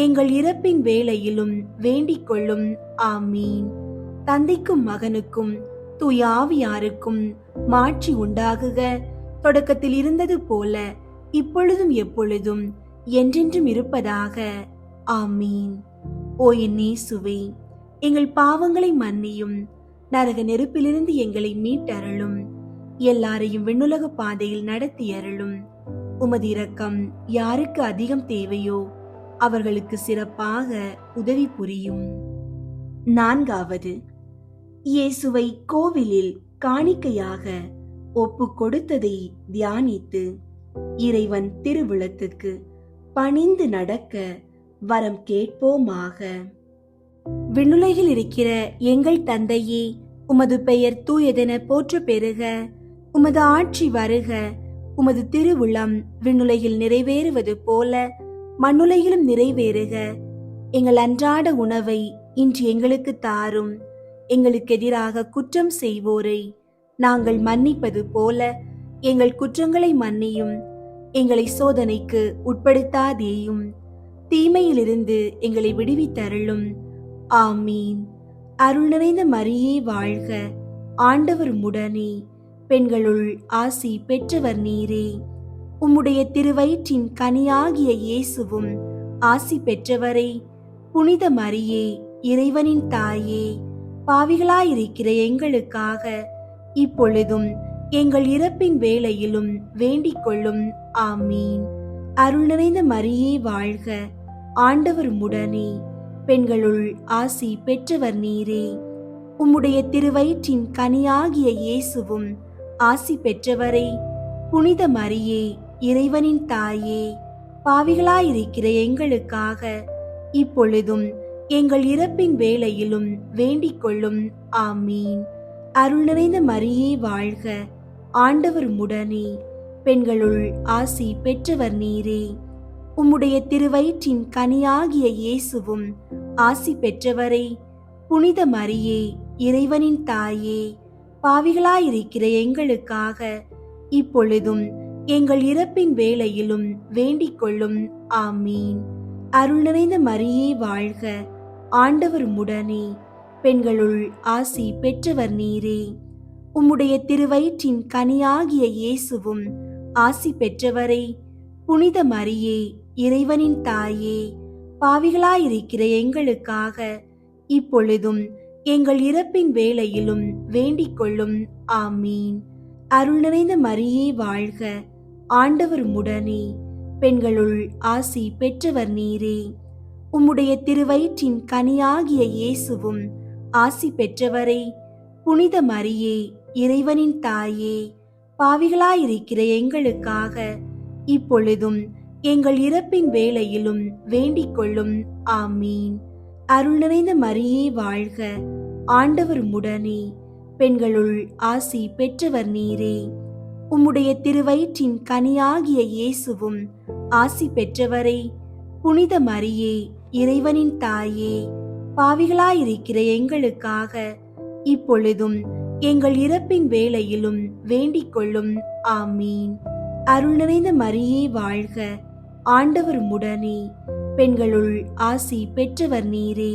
எங்கள் இறப்பின் வேளையிலும் வேண்டிக் கொள்ளும். ஆமீன். தந்தைக்கும் மகனுக்கும் தூய ஆவியாருக்கும் மாட்சி உண்டாகுக. தொடக்கத்தில் இருந்தது போல இப்பொழுதும் எப்பொழுதும் என்றென்றும் இருப்பதாக. ஆமீன். ஓ என் இயேசுவே, எங்கள் பாவங்களை மன்னியும், நரக நெருப்பிலிருந்து எங்களை மீட்டருளும், எல்லாரையும் விண்ணுலக பாதையில் நடத்தி அருளும். உமது இரக்கம் யாருக்கு அதிகம் தேவையோ அவர்களுக்கு சிறப்பாக உதவி புரியும். 4வது, இயேசுவை கோவிலில் காணிக்கையாக ஒப்பு கொடுத்ததை தியானித்து இறைவன் திருவிழத்துக்கு பணிந்து நடக்க வரம் கேட்போமாக. விண்ணுலகில் இருக்கிற எங்கள் தந்தையே, உமது பெயர் தூயதென போற்ற பெறுக. உமது ஆட்சி வருக. உமது திருவுளம் விண்ணுலகில் நிறைவேறுவது போல மண்ணுலகிலும் நிறைவேறுக. எங்கள் அன்றாட உணவை இன்று எங்களுக்கு தாரும். எங்களுக்கு எதிராக குற்றம் செய்வோரை நாங்கள் மன்னிப்பது போல எங்கள் குற்றங்களை மன்னியும். எங்களை சோதனைக்கு உட்படுத்தாதேயும், தீமையிலிருந்து எங்களை விடுவித்தருளும். ஆமீன். அருள் நிறைந்த மரியே வாழ்க, ஆண்டவர் உம்முடனே, பெண்களுள் ஆசி பெற்றவர் நீரே. உம்முடைய திருவயிற்றின் கனியாகிய இயேசுவும் ஆசி பெற்றவரே. புனித மரியே, இறைவனின் தாயே, பாவிகளாயிருக்கிற எங்களுக்காக இப்பொழுதும் எங்கள் இறப்பின் வேளையிலும் வேண்டிக் கொள்ளும். ஆமீன். அருள் நிறைந்த மரியே வாழ்க, ஆண்டவர் உம்முடனே, பெண்களுள் ஆசி பெற்றவர் நீரே. உம்முடைய திருவயிற்றின் கனியாகிய இயேசுவும் ஆசி பெற்றவரே. புனித மரியே, இறைவனின் தாயே, பாவிகளாயிருக்கிற எங்களுக்காக இப்பொழுதும் எங்கள் இறப்பின் வேளையிலும் வேண்டிக் கொள்ளும். ஆமீன். அருள் நிறைந்த மரியே வாழ்க, ஆண்டவர் உம்முடனே, பெண்களுள் ஆசி பெற்றவர் நீரே. உம்முடைய திருவயிற்றின் கனியாகிய இயேசுவும் ஆசி பெற்றவரே. புனித மரியே, இறைவனின் தாயே, பாவிகளாயிருக்கிற எங்களுக்காக இப்பொழுதும் எங்கள் இறப்பின் வேளையிலும் வேண்டிக் கொள்ளும். ஆமீன். அருள் நிறைந்த மரியே வாழ்க, ஆண்டவர் உம்முடனே, பெண்களுள் ஆசி பெற்றவர் நீரே. உம்முடைய திருவயிற்றின் கனியாகிய இயேசுவும் ஆசி பெற்றவரே. புனித மரியே, இறைவனின் தாயே, பாவிகளாயிருக்கிற எங்களுக்காக இப்பொழுதும் எங்கள் இறப்பின் வேளையிலும் வேண்டிக் கொள்ளும். ஆமீன். அருள் நிறைந்த மரியே வாழ்க, ஆண்டவர் உம்முடனே, பெண்களுள் ஆசி பெற்றவர் நீரே. உம்முடைய திருவயிற்றின் கனியாகிய இயேசுவும் ஆசி பெற்றவரே. புனித மரியே, இறைவனின் தாயே, பாவிகளாயிருக்கிற எங்களுக்காக இப்பொழுதும் எங்கள் இறப்பின் வேளையிலும் வேண்டிக் கொள்ளும். ஆமீன். அருள் நிறைந்த மரியே வாழ்க, ஆண்டவர் உம்முடனே, பெண்களுள் ஆசி பெற்றவர் நீரே. உம்முடைய திருவயிற்றின் கனியாகிய இயேசுவும் ஆசி பெற்றவரே. புனித மரியே, இறைவனின் தாயே, பாவிகளாயிருக்கிற எங்களுக்காக இப்பொழுதும் எங்கள் இறப்பின் வேளையிலும் வேண்டிக் கொள்ளும். ஆமீன். அருள் நிறைந்த மரியே வாழ்க, ஆண்டவர் உம்முடனே, பெண்களுள் ஆசி பெற்றவர் நீரே.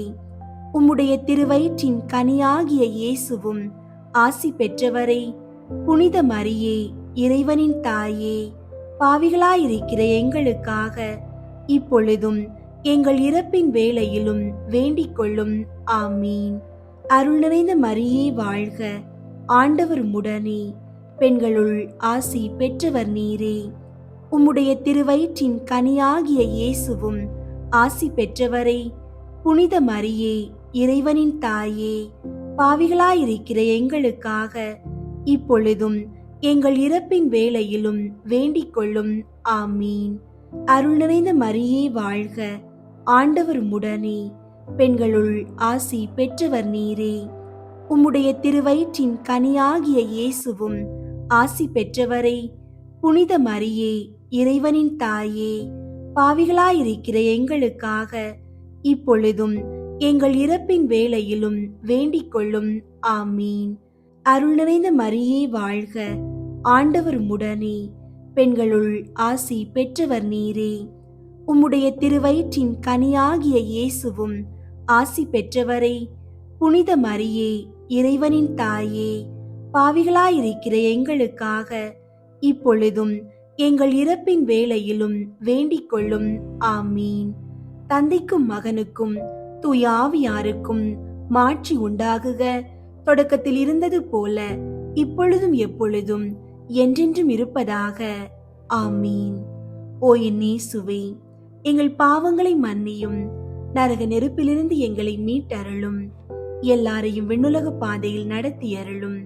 உம்முடைய திருவயிற்றின் கனியாகிய இயேசுவும் ஆசி பெற்றவரே. புனித மரியே, இறைவனின் தாயே, பாவிகளாயிருக்கிற எங்களுக்காக இப்பொழுதும் எங்கள் இறப்பின் வேளையிலும் வேண்டிக் கொள்ளும். ஆமீன். அருள் நிறைந்த மரியே வாழ்க, ஆண்டவர் உம்முடனே, பெண்களுள் ஆசி பெற்றவர் நீரே. உம்முடைய திருவயிற்றின் கனியாகிய இயேசுவும் ஆசி பெற்றவரே. புனித மரியே, இறைவனின் தாயே, பாவிகளாயிருக்கிற எங்களுக்காக இப்பொழுதும் எங்கள் இறப்பின் வேளையிலும் வேண்டிக் கொள்ளும். ஆமீன். அருள் நிறைந்த மரியே வாழ்க, ஆண்டவர் உம்முடனே, பெண்களுள் ஆசி பெற்றவர் நீரே. உம்முடைய திருவயிற்றின் கனியாகிய இயேசுவும் ஆசி பெற்றவரே. புனித மரியே, இறைவனின் தாயே, பாவிகளாயிருக்கிற எங்களுக்காக இப்பொழுதும் எங்கள் இறப்பின் வேளையிலும் வேண்டிக் கொள்ளும். ஆமீன். அருள் நிறைந்த மரியே வாழ்க, ஆண்டவர் உம்முடனே, பெண்களுள் ஆசி பெற்றவர் நீரே. உம்முடைய திருவயிற்றின் கனியாகிய இயேசுவும் ஆசி பெற்றவரே. புனித மரியே, இறைவனின் தாயே, பாவிகளாயிருக்கிற எங்களுக்காக இப்பொழுதும் எங்கள் இறப்பின் வேளையிலும் வேண்டிக் கொள்ளும். ஆமீன். தந்தைக்கும் மகனுக்கும் தூய ஆவியாருக்கும் மாட்சி உண்டாகுக. தொடக்கத்தில் இருந்தது போல இப்பொழுதும் எப்பொழுதும் என்றென்றும் இருப்பதாக. ஆமீன். ஓ என் இயேசுவே, எங்கள் பாவங்களை மன்னியும், நரக நெருப்பிலிருந்து எங்களை மீட்டருளும், எல்லாரையும் விண்ணுலக பாதையில் நடத்தி அருளும்.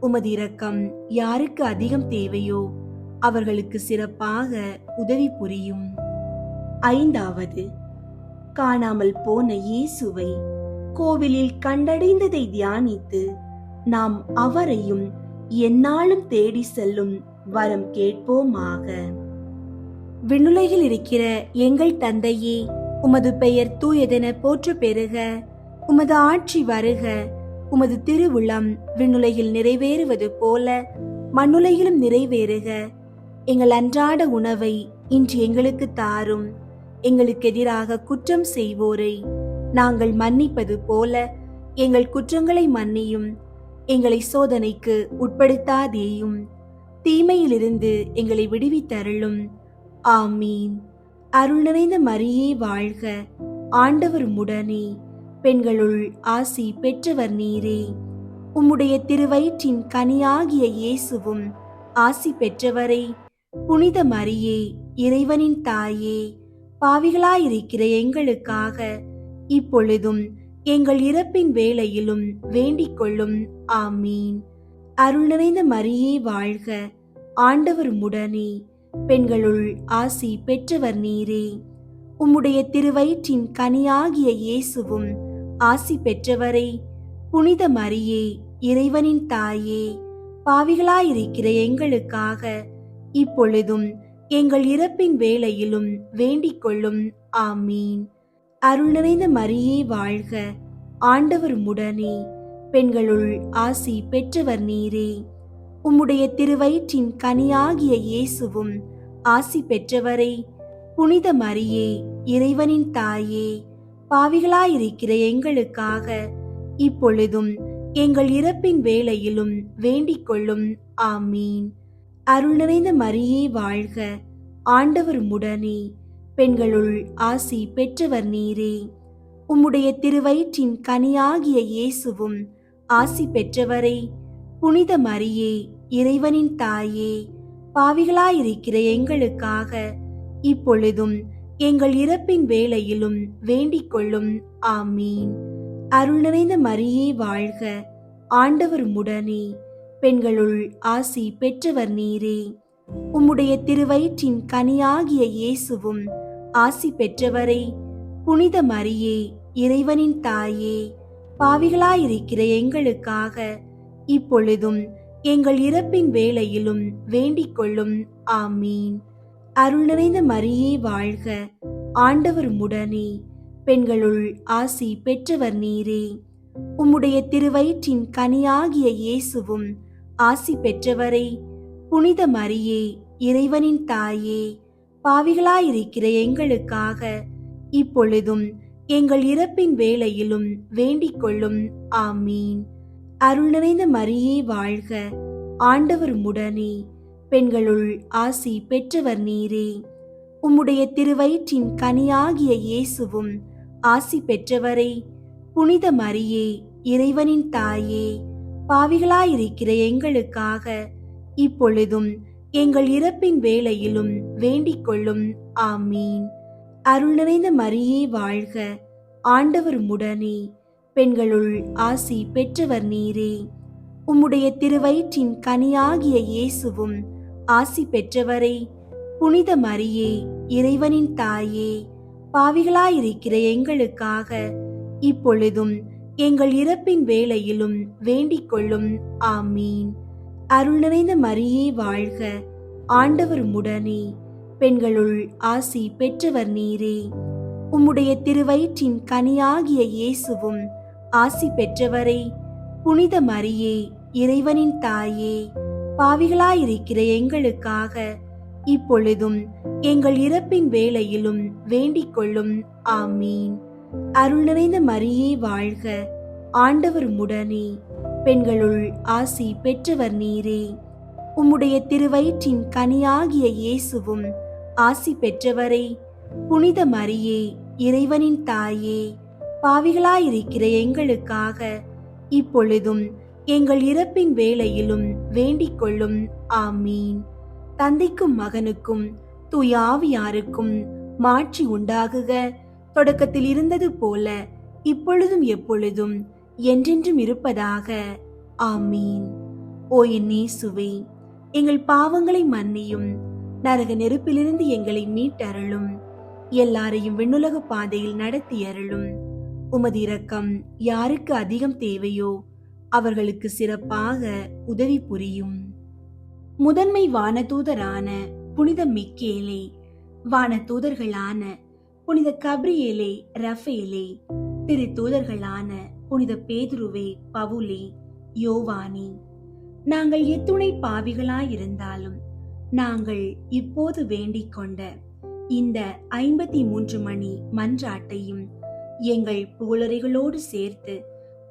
உமது இரக்கம் யாருக்கு அதிகம் தேவையோ அவர்களுக்கு சிறப்பாக உதவி புரியும். ஐந்தாவது, காணாமல் போன இயேசுவை கோவிலில் கண்டடைந்ததை தியானித்து நாம் அவரையும் எந்நாளும் தேடி செல்லும் வரம் கேட்போமாக. விண்ணுலகில் இருக்கிற எங்கள் தந்தையே, உமது பெயர் தூயதென போற்ற பெறுக. உமது ஆட்சி வருக. உமது திருவுளம் விண்ணுலகில் நிறைவேறுவது போல மண்ணுலகிலும் நிறைவேறுக. எங்கள் அன்றாட உணவை இன்று எங்களுக்கு தாரும். எங்களுக்கு எதிராக குற்றம் செய்வோரை நாங்கள் மன்னிப்பது போல எங்கள் குற்றங்களை மன்னியும். எங்களை சோதனைக்கு உட்படுத்தாதேயும், தீமையிலிருந்து எங்களை விடுவித்தருளும். ஆமீன். அருள் நிறைந்த மரியே வாழ்க, ஆண்டவர் உம்முடனே, பெண்களுள் ஆசி பெற்றவர் நீரே. உம்முடைய திருவயிற்றின் கனியாகிய இயேசுவும் ஆசி பெற்றவரே. புனித மரியே, இறைவனின் தாயே, பாவிகளாயிருக்கிற எங்களுக்காக இப்பொழுதும் எங்கள் இறப்பின் வேளையிலும் வேண்டிக் கொள்ளும். ஆமீன். அருள் நிறைந்த மரியே வாழ்க, ஆண்டவர் உம்முடனே, பெண்களுள் ஆசி பெற்றவர் நீரே. உம்முடைய திருவயிற்றின் கனியாகிய இயேசுவும் ஆசி பெற்றவரே. புனித மரியே, இறைவனின் தாயே, பாவிகளாயிருக்கிற எங்களுக்காக இப்பொழுதும் எங்கள் இறப்பின் வேளையிலும் வேண்டிக் கொள்ளும். ஆமீன். அருள் நிறைந்த மரியே வாழ்க, ஆண்டவர் உம்முடனே, பெண்களுள் ஆசி பெற்றவர் நீரே. உம்முடைய திருவயிற்றின் கனியாகிய இயேசுவும் ஆசி பெற்றவரே. புனித மரியே, இறைவனின் தாயே, பாவிகளாயிருக்கிற எங்களுக்காக இப்பொழுதும் எங்கள் இறப்பின் வேளையிலும் வேண்டிக் கொள்ளும். ஆமீன். அருள் நிறைந்த மரியே வாழ்க, ஆண்டவர் உம்முடனே, பெண்களுள் ஆசி பெற்றவர் நீரே. உம்முடைய திருவயிற்றின் கனியாகிய இயேசுவும் ஆசி பெற்றவரே. புனித மரியே, இறைவனின் தாயே, பாவிகளாயிருக்கிற எங்களுக்காக இப்பொழுதும் எங்கள் இறப்பின் வேளையிலும் வேண்டிக் கொள்ளும். ஆமீன். அருள் நிறைந்த மரியே வாழ்க, ஆண்டவர் உம்முடனே, பெண்களுள் ஆசி பெற்றவர் நீரே. உம்முடைய திருவயிற்றின் கனியாகிய இயேசுவும் ஆசி பெற்றவரே. புனித மரியே, இறைவனின் தாயே, பாவிகளாயிருக்கிற எங்களுக்காக இப்பொழுதும் எங்கள் இறப்பின் வேளையிலும் வேண்டிக் கொள்ளும். ஆமீன். அருள் நிறைந்த மரியே வாழ்க, ஆண்டவர் உம்முடனே, பெண்களுள் ஆசி பெற்றவர் நீரே. உம்முடைய திருவயிற்றின் கனியாகிய இயேசுவும் ஆசி பெற்றவரே. புனித மரியே, இறைவனின் தாயே, பாவிகளாயிருக்கிற எங்களுக்காக இப்பொழுதும் எங்கள் இறப்பின் வேளையிலும் வேண்டிக் கொள்ளும். ஆமீன். அருள் நிறைந்த மரியே வாழ்க, ஆண்டவர் உம்முடனே, பெண்களுள் ஆசி பெற்றவர் நீரே. உம்முடைய திருவயிற்றின் கனியாகிய இயேசுவும் ஆசி பெற்றவரே. புனித மரியே, இறைவனின் தாயே, பாவிகளாயிருக்கிற எங்களுக்காக இப்பொழுதும் எங்கள் இறப்பின் வேளையிலும் வேண்டிக் கொள்ளும். ஆமீன். அருள் நிறைந்த மரியே வாழ்க, ஆண்டவர் உம்முடனே, பெண்களுள் ஆசி பெற்றவர் நீரே. உம்முடைய திருவயிற்றின் கனியாகிய இயேசுவும் ஆசி பெற்றவரே. புனித மரியே, இறைவனின் தாயே, பாவிகளாயிருக்கிற எங்களுக்காக இப்பொழுதும் எங்கள் இறப்பின் வேளையிலும் வேண்டிக் கொள்ளும். ஆமீன். அருள் நிறைந்த மரியே வாழ்க, ஆண்டவர் உம்முடனே, பெண்களுள் ஆசி பெற்றவர் நீரே. உம்முடைய திருவயிற்றின் கனியாகிய இயேசுவும் ஆசி பெற்றவரே. புனித மரியே, இறைவனின் தாயே, பாவிகளாயிருக்கிற எங்களுக்காக இப்பொழுதும் எங்கள் இறப்பின் வேளையிலும் வேண்டிக் கொள்ளும். ஆமீன். அருள் நிறைந்த மரியே வாழ்க, ஆண்டவர் உம்முடனே, பெண்களுள் ஆசி பெற்றவர் நீரே. உம்முடைய திருவயிற்றின் கனியாகிய இயேசுவும் ஆசி பெற்றவரே. புனித மரியே, இறைவனின் தாயே, பாவிகளாயிருக்கிற எங்களுக்காக இப்பொழுதும் எங்கள் இறப்பின் வேளையிலும் வேண்டிக் கொள்ளும். ஆமீன். தந்தைக்கும் மகனுக்கும் தூய ஆவியாருக்கும் மாட்சி உண்டாகுக. தொடக்கத்தில் இருந்தது போல இப்பொழுதும் எப்பொழுதும் என்றென்றும் இருப்பதாக. ஆமீன். ஓ என் இயேசுவே, எங்கள் பாவங்களை மன்னியும், நரக நெருப்பிலிருந்து எங்களை மீட்டருளும், எல்லாரையும் விண்ணுலக பாதையில் நடத்தி அருளும். உமது இரக்கம் யாருக்கு அதிகம் தேவையோ அவர்களுக்கு சிறப்பாக உதவி புரியும். முதன்மை வானதூதரான புனித மிக்கேலே, வானதூதர்களான புனித கப்ரியேலே, ரஃபேலே, திரு தூதர்களான புனித பேதுருவே, பவுலே, யோவானி, நாங்கள் எத்துணை பாவிகளாயிருந்தாலும் நாங்கள் இப்போது வேண்டிக் கொண்ட இந்த 53 மணி மன்றாட்டையும் எங்கள் புகழறைகளோடு சேர்த்து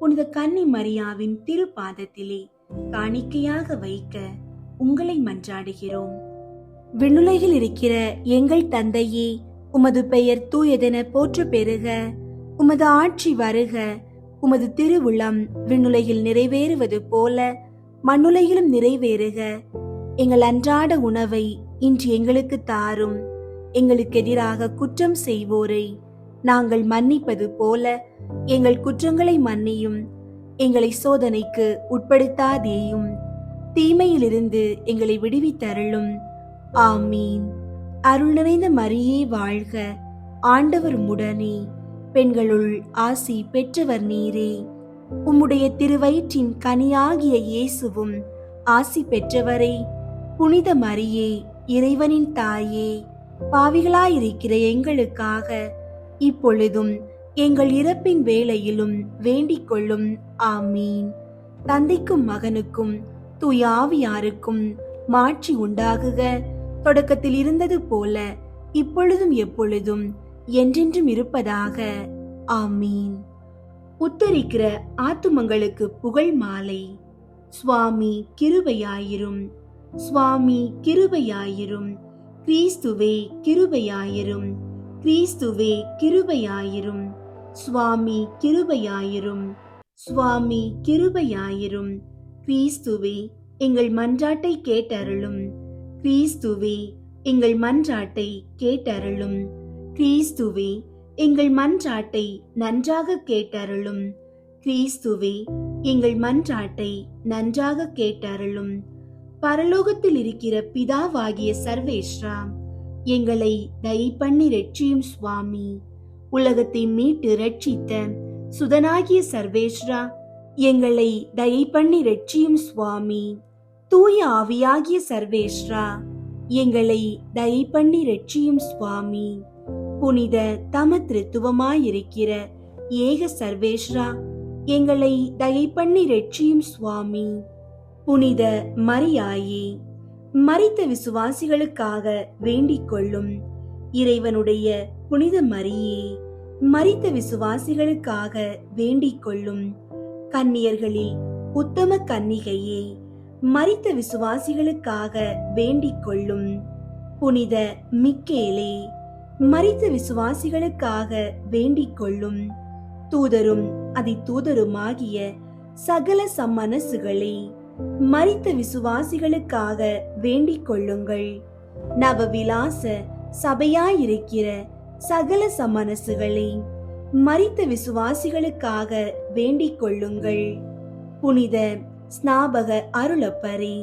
புனித கன்னி மரியாவின் திருப்பாதத்திலே காணிக்கையாக வைக்க உங்களை மன்றாடுகிறோம். விண்ணுலகில் இருக்கிற எங்கள் தந்தையே, உமது பெயர் தூயதென போற்ற பெறுக. உமது ஆட்சி வருக. உமது திருவுளம் விண்ணுலகில் நிறைவேறுவது போல மண்ணுலகிலும் நிறைவேறுக. எங்கள் அன்றாட உணவை இன்று எங்களுக்கு தாரும். எங்களுக்கு எதிராக குற்றம் செய்வோரை நாங்கள் மன்னிப்பது போல எங்கள் குற்றங்களை மன்னியும். எங்களை சோதனைக்கு உட்படுத்தாதேயும், தீமையிலிருந்து எங்களை விடுவித்தருளும். ஆமீன். அருள் நிறைந்த மரியே வாழ்க, ஆண்டவர் உம்முடனே, பெண்களுள் ஆசி பெற்றவர் நீரே. உம்முடைய திருவயிற்றின் கனியாகிய இயேசுவும் ஆசி பெற்றவரே. புனித மரியே, இறைவனின் தாயே, பாவிகளாயிருக்கிற எங்களுக்காக இப்பொழுதும் எங்கள் இறப்பின் வேளையிலும் வேண்டிக் கொள்ளும். ஆமீன். தந்தைக்கும் மகனுக்கும் தூய ஆவியாருக்கும் மாட்சி உண்டாகுக. தொடக்கத்தில் இருந்தது போல இப்பொழுதும் எப்பொழுதும் என்றென்றும் இருப்பதாக. ஆமீன். உத்தரிக்கிற ஆத்துமங்களுக்கு புகழ் மாலை. சுவாமி கிருபையாயிரும், சுவாமி கிருபையாயிரும், கிறிஸ்துவே கிருபையாயிரும், கிறிஸ்துவே கிருபையாயிரும், சுவாமி கிருபையாயிரும், சுவாமி கிருபையாயிரும். கிறிஸ்துவே எங்கள் மன்றாட்டை கேட்டருளும், கிறிஸ்துவே எங்கள் மன்றாட்டை கேட்டருளும், கிறிஸ்துவே எங்கள் மன்றாட்டை நன்றாக கேட்டருளும், கிறிஸ்துவே எங்கள் மன்றாட்டை நன்றாக கேட்டருளும். பரலோகத்தில் இருக்கிற பிதாவாகிய சர்வேஸ்வரா, எங்களை தயை பண்ணி ரட்சியும் சுவாமி. உலகத்தை மீட்டு ரட்சித்த சுதனாகிய சர்வேஸ்வரா, எங்களை தயை பண்ணி ரட்சியும் சுவாமி. தூய ஆவியாகிய சர்வேஸ்வரா, எங்களை தயை பண்ணி ரட்சியும் சுவாமி. புனித தமத்ருத்துவமாயிருக்கிற ஏக சர்வேஸ்வரா, எங்களை தயை பண்ணி ரட்சியும் சுவாமி. புனித மரியாயே, மரித்த விசுவாசிகளுக்காக வேண்டிக் கொள்ளும். இறைவனுடைய புனித மரியே, மரித்த விசுவாசிகளுக்காக வேண்டிக் கொள்ளும். கன்னியர்களில் உத்தம கன்னிகையே, மரித்த விசுவாசிகளுக்காக வேண்டிக் கொள்ளும். புனித மிக்கேலே, மரித்த விசுவாசிகளுக்காக வேண்டிக் கொள்ளும். தூதரும் அதிதூதருமாகிய சகல சம்மனசுகளே, மரித்த விசுவாசிகளுக்காக வேண்டிக் கொள்ளுங்கள். நவவிலாச சபையாயிருக்கிற சகல சம்மனசுகளே, மரித்த விசுவாசிகளுக்காக வேண்டிக் கொள்ளுங்கள். புனித ஸ்நாபக அருளப்பரே,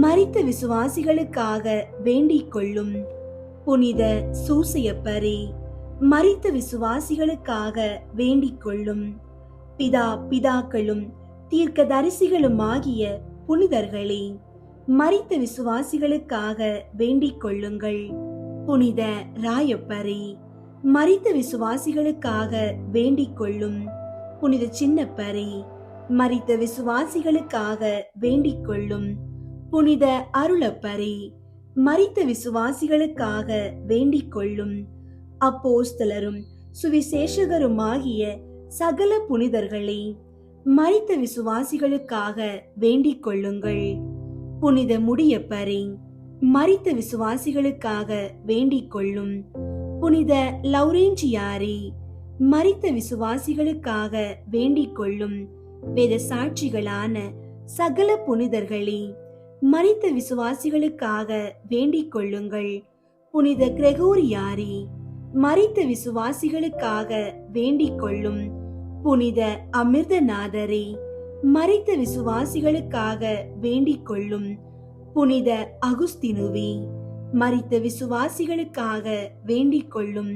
மரித்த விசுவாசிகளுக்காக வேண்டிக் கொள்ளும். புனித சூசையப்பரே, மரித்த விசுவாசிகளுக்காக வேண்டிக் கொள்ளும். பிதாக்களும் தீர்க்கதரிசிகளுமாகிய புனிதர்களே, மரித்த விசுவாசிகளுக்காக வேண்டிக் கொள்ளுங்கள். புனித ராயப்பரே, மரித்த விசுவாசிகளுக்காக வேண்டிக் கொள்ளும். புனித சின்னப்பரே, மரித்த விசுவாசிகளுக்காக வேண்டிக் கொள்ளும். புனித அருளப்பரே, மரித்த விசுவாசிகளுக்காக வேண்டிக் கொள்ளும். அப்போஸ்தலரும் சுவிசேஷகருமாகிய சகல புனிதர்களே, மரித்த விசுவாசிகளுக்காக வேண்டிக் கொள்ளுங்கள். புனித முடியப்பரே, மரித்த விசுவாசிகளுக்காக வேண்டிக் கொள்ளும். புனித லௌரேஞ்சியாரே, மரித்த விசுவாசிகளுக்காக வேண்டிக் கொள்ளும். வேத சாட்சிகளான சகல புனிதர்களே, மரித்த விசுவாசிகளுக்காக வேண்டிக் கொள்ளுங்கள். புனித கிரெகோரியாரே, மரித்த விசுவாசிகளுக்காக வேண்டிக் கொள்ளும். புனித அமிர்தநாதரே, மரித்த விசுவாசிகளுக்காக வேண்டிக் கொள்ளும். புனித அகுஸ்தினுவே, மரித்த விசுவாசிகளுக்காக வேண்டிக் கொள்ளும்.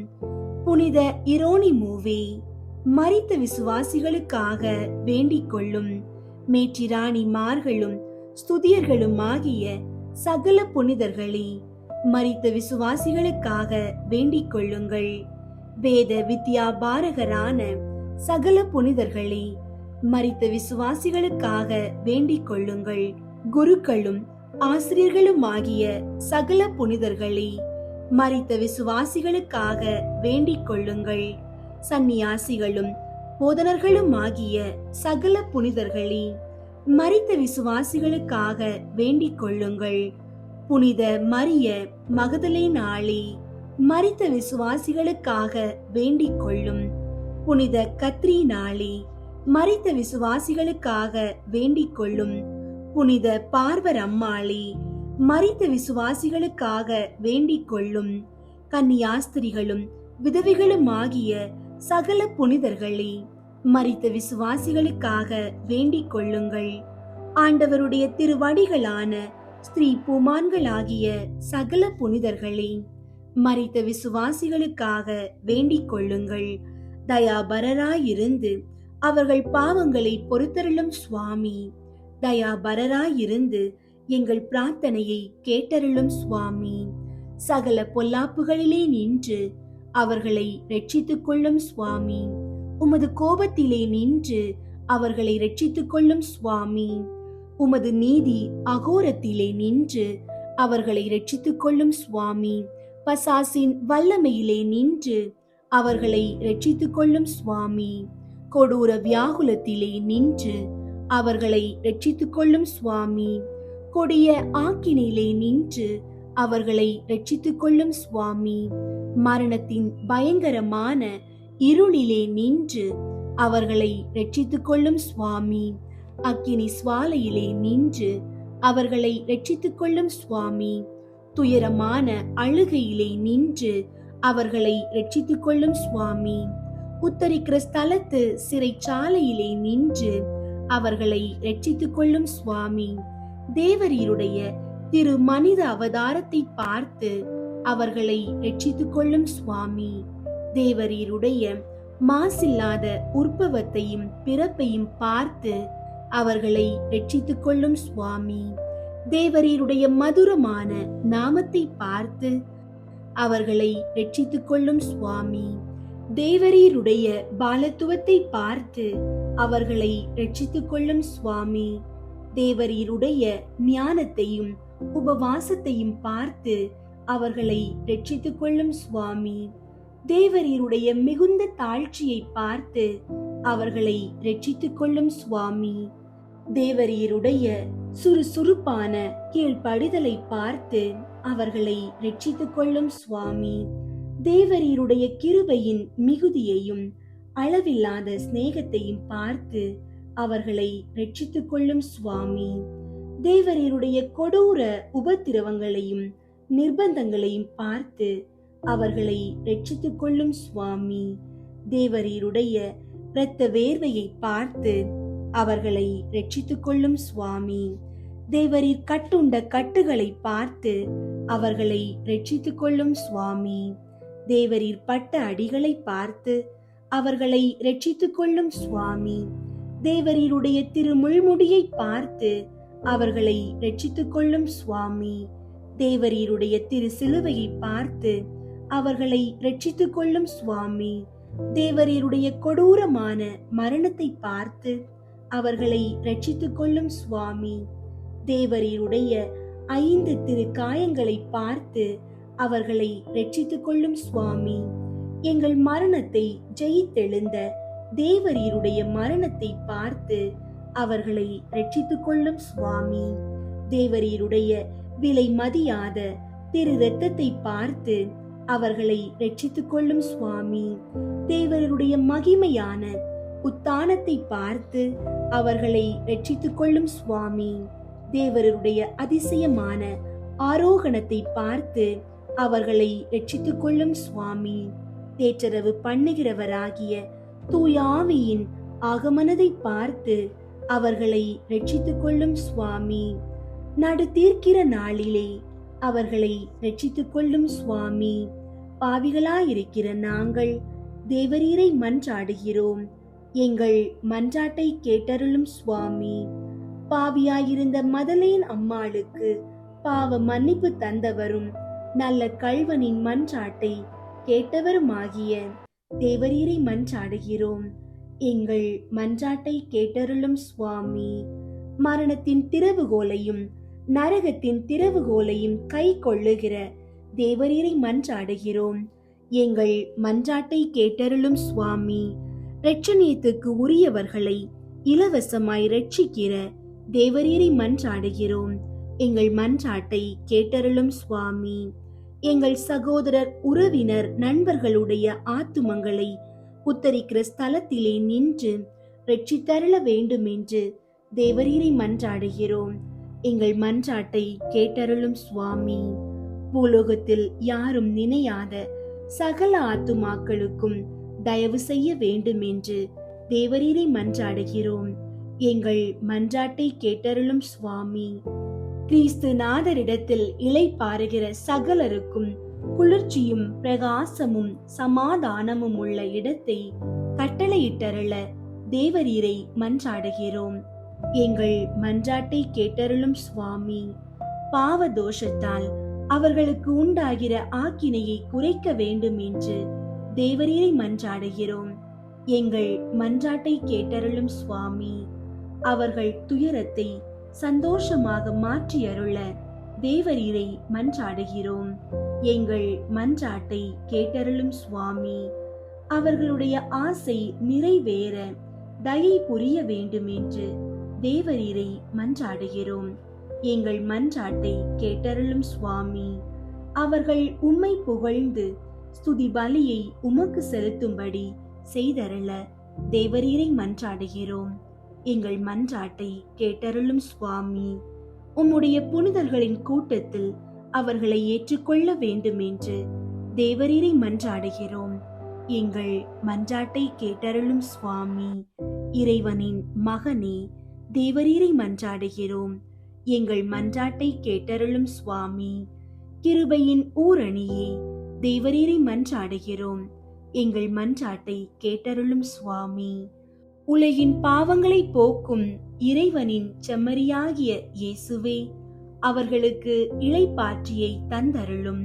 புனித இரோனிமூவே, மரித்த விசுவாசிகளுக்காக வேண்டிக் கொள்ளும். மேற்றிராணிமார்களும் ஸ்துதியர்களுமாகிய சகல புனிதர்களே, மரித்த விசுவாசிகளுக்காக வேண்டிக் கொள்ளுங்கள். வேத வித்யாபாரகரான சகல புனிதர்களே, மரித்த விசுவாசிகளுக்காக வேண்டிக் கொள்ளுங்கள். குருக்களும் ஆசிரியர்களுமாகிய சகல புனிதர்களே, மரித்த விசுவாசிகளுக்காக வேண்டிக் கொள்ளுங்கள். சந்நியாசிகளும் போதனர்களுமாகிய சகல புனிதர்களே, மரித்த விசுவாசிகளுக்காக வேண்டிக் கொள்ளுங்கள். புனித மரிய மகதலேனாளே, மரித்த விசுவாசிகளுக்காக வேண்டிக் கொள்ளும். புனித கத்ரீனாளே, மரித்த விசுவாசிகளுக்காக வேண்டிக் கொள்ளும். புனித பார்வர் அம்மாளே, மரித்த விசுவாசிகளுக்காக வேண்டிக் கொள்ளும். கன்னியாஸ்திரிகளும் விதவைகளும் ஆகிய சகல புனிதர்களே, மரித்த விசுவாசிகளுக்காக வேண்டிக் கொள்ளுங்கள். ஆண்டவருடைய திருவடிகளான ஸ்திரீ பூமான்களாகிய சகல புனிதர்களே, மரித்த விசுவாசிகளுக்காக வேண்டிக் கொள்ளுங்கள். தயாபரராயிருந்து அவர்கள் பாவங்களை பொறுத்தருளும் சுவாமி. தயாபரராயிருந்து எங்கள் பிரார்த்தனையை கேட்டருளும் சுவாமி. சகல பொல்லாப்புகளிலே நின்று அவர்களை ரட்சித்துக் கொள்ளும் சுவாமி. உமது கோபத்திலே நின்று அவர்களை ரட்சித்துக் கொள்ளும் சுவாமி. உமது நீதி அகோரத்திலே நின்று அவர்களை ரட்சித்துக் கொள்ளும் சுவாமி. பசாசின் வல்லமையிலே நின்று அவர்களை ரட்சித்துக் கொள்ளும் சுவாமி. கொடூர வியாகுலத்திலே நின்று அவர்களை ரட்சித்துக் கொள்ளும் சுவாமி. கொடிய ஆக்கினிலே நின்று அவர்களை ரட்சித்துக் கொள்ளும் சுவாமி. மரணத்தின் பயங்கரமான இருளிலே நின்று அவர்களை ரட்சித்துக் கொள்ளும் சுவாமி. அக்கினி சுவாலையிலே நின்று அவர்களை ரட்சித்துக் கொள்ளும் சுவாமி. துயரமான அழுகையிலே நின்று அவர்களை ரட்சித்துக் கொள்ளும் சுவாமி. உத்தரிக்கிற ஸ்தலத்து சிறைச்சாலையிலே நின்று அவர்களை ரட்சித்துக் கொள்ளும் சுவாமி. தேவரீருடைய திரு மனித அவதாரத்தை பார்த்து அவர்களை ரட்சித்துக் கொள்ளும் சுவாமி. தேவரீருடைய மாசில்லாத உற்பவத்தையும் பிறப்பையும் பார்த்து அவர்களை ரட்சித்துக் கொள்ளும் சுவாமி. தேவரீருடைய மதுரமான நாமத்தை பார்த்து அவர்களை ரட்சித்துக் கொள்ளும் சுவாமி. தேவரீருடைய பாலத்துவத்தை பார்த்து அவர்களை ரட்சித்துக் கொள்ளும் சுவாமி. தேவரீருடைய ஞானத்தையும் உபவாசத்தையும் பார்த்து அவர்களை ரட்சித்துக் கொள்ளும் சுவாமி. தேவரீருடைய மிகுந்த தாழ்ச்சியை பார்த்து அவர்களை ரட்சித்துக் கொள்ளும் சுவாமி. தேவரீருடைய சுறுசுறுப்பான கீழ்ப்படிதலை பார்த்து அவர்களை ரட்சித்துக் கொள்ளும் சுவாமி. தேவரீருடைய கிருபையின் மிகுதியையும் அளவில்லாத சிநேகத்தையும் பார்த்து அவர்களை ரட்சித்துக் கொள்ளும் சுவாமி. தேவரீருடைய கொடூர உபத்திரவங்களையும் நிர்பந்தங்களையும் பார்த்து அவர்களை ரட்சித்துக் கொள்ளும் சுவாமி. தேவரீருடைய இரத்த வேர்வையை பார்த்து அவர்களை ரட்சித்துக் கொள்ளும் சுவாமி. தேவரீர் கட்டுண்ட கட்டுகளை பார்த்து அவர்களை ரட்சித்துக் கொள்ளும் சுவாமி. தேவரீர் பட்ட அடிகளை பார்த்து அவர்களை ரட்சித்துக் கொள்ளும் சுவாமி. தேவரீருடைய திருமுள்முடியை பார்த்து அவர்களை ரட்சித்துக் கொள்ளும் சுவாமி. தேவரீருடைய திரு சிலுவையை பார்த்து அவர்களை ரட்சித்துக் கொள்ளும் சுவாமி. தேவரீருடைய கொடூரமான மரணத்தை பார்த்து அவர்களை ரட்சித்துக் கொள்ளும் சுவாமி. தேவரீருடைய 5 திரு காயங்களை பார்த்து அவர்களை ரட்சித்துக் கொள்ளும் சுவாமி. எங்கள் மரணத்தை ஜெயித்தெழுந்த தேவரீருடைய மரணத்தை பார்த்து அவர்களை ரட்சித்துக் கொள்ளும் சுவாமி. தேவரீருடைய விலை மதியாத திரு இரத்தத்தை பார்த்து அவர்களை ரட்சித்துக் கொள்ளும் சுவாமி. தேவருடைய மகிமையான உத்தானத்தை பார்த்து அவர்களை ரட்சித்துக் கொள்ளும் சுவாமி. தேவருடைய அதிசயமான ஆரோகணத்தை பார்த்து அவர்களை ரட்சித்துக் கொள்ளும் சுவாமி. தேற்றரவு பண்ணுகிறவராகிய தூயாவியின் ஆகமனதை பார்த்து அவர்களை ரட்சித்துக் கொள்ளும் சுவாமி. நடு தீர்க்கிற நாளிலே அவர்களை ரட்சித்துக் கொள்ளும் சுவாமி. பாவிகளாயிருக்கிற நாங்கள் தேவரீரை மன்றாடுகிறோம். எங்கள் மன்றாட்டை கேட்டருளும் சுவாமி. பாவியாயிருந்த மதலேன் அம்மாளுக்கு பாவ மன்னிப்பு தந்தவரும் நல்ல கள்வனின் மன்றாட்டை கேட்டவருமாகிய தேவரீரை மன்றாடுகிறோம். எங்கள் மன்றாட்டை கேட்டருளும் சுவாமி. மரணத்தின் திறவுகோலையும் நரகத்தின் திறவுகோலையும் கை கொள்ளுகிற தேவரீரை மன்றாடுகிறோம். எங்கள் மன்றாட்டை கேட்டருளும் சுவாமி. இரட்சணியத்துக்கு உரியவர்களை இலவசமாய் ரட்சிக்கிற தேவரீரை மன்றாடுகிறோம். எங்கள் மன்றாட்டை கேட்டருளும் சுவாமி. எங்கள் சகோதரர் உறவினர் நண்பர்களுடைய ஆத்துமங்களை உத்தரிக்கிற ஸ்தலத்திலே நின்று ரட்சித்தருள வேண்டும் என்று தேவரீரை மன்றாடுகிறோம். எங்கள் மன்றாட்டை கேட்டருளும் சுவாமி. பூலோகத்தில் யாரும் நினையாத சகல ஆத்துமாக்களுக்கும் தயவு செய்ய வேண்டும் என்று தேவரீரை மன்றாடுகிறோம். எங்கள் மன்றாட்டை கேட்டருளும் சுவாமி. கிறிஸ்து நாதரிடத்தில் இலை பாருகிற சகலருக்கும் குளிர்ச்சியும் பிரகாசமும் சமாதானமும் உள்ள இடத்தை கட்டளையிட்டருள தேவரீரை மன்றாடுகிறோம். எங்கள் மன்றாட்டை கேட்டருளும் சுவாமி. பாவ தோஷத்தால் அவர்களுக்கு உண்டாகிற ஆக்கினையை குறைக்க வேண்டும் என்று தேவரீரை மன்றாடுகிறோம். எங்கள் மன்றாட்டை கேட்டருளும் சுவாமி. அவர்கள் துயரத்தை சந்தோஷமாக மாற்றி அருள தேவரீரை மன்றாடுகிறோம். எங்கள் மன்றாட்டை கேட்டருளும் சுவாமி. அவர்களுடைய ஆசை நிறைவேற தயை புரிய வேண்டும் என்று தேவரீரை மன்றாடுகிறோம். எங்கள் மன்றாட்டை கேட்டருளும் சுவாமி. அவர்கள் உம்மை புகழ்ந்து ஸ்துதி பலியை உமக்கு செலுத்தும்படி செய்தருள தேவரீரை மன்றாடுகிறோம். எங்கள் மன்றாட்டை கேட்டருளும் சுவாமி. உம்முடைய புனிதர்களின் கூட்டத்தில் அவர்களை ஏற்றுக்கொள்ள வேண்டும் என்று தேவரீரை மன்றாடுகிறோம். எங்கள் மன்றாட்டை கேட்டருளும் சுவாமி. இறைவனின் மகனே, தேவரீரை மன்றாடுகிறோம். எங்கள் மன்றாட்டை கேட்டருளும் சுவாமி. கிருபையின் ஊரணியே, தேவரீரை மன்றாடுகிறோம். எங்கள் மன்றாட்டை கேட்டருளும் சுவாமி. உலகின் பாவங்களை போக்கும் இறைவனின் செம்மறியாகிய இயேசுவே, அவர்களுக்கு இளைப்பாற்றியை தந்தருளும்.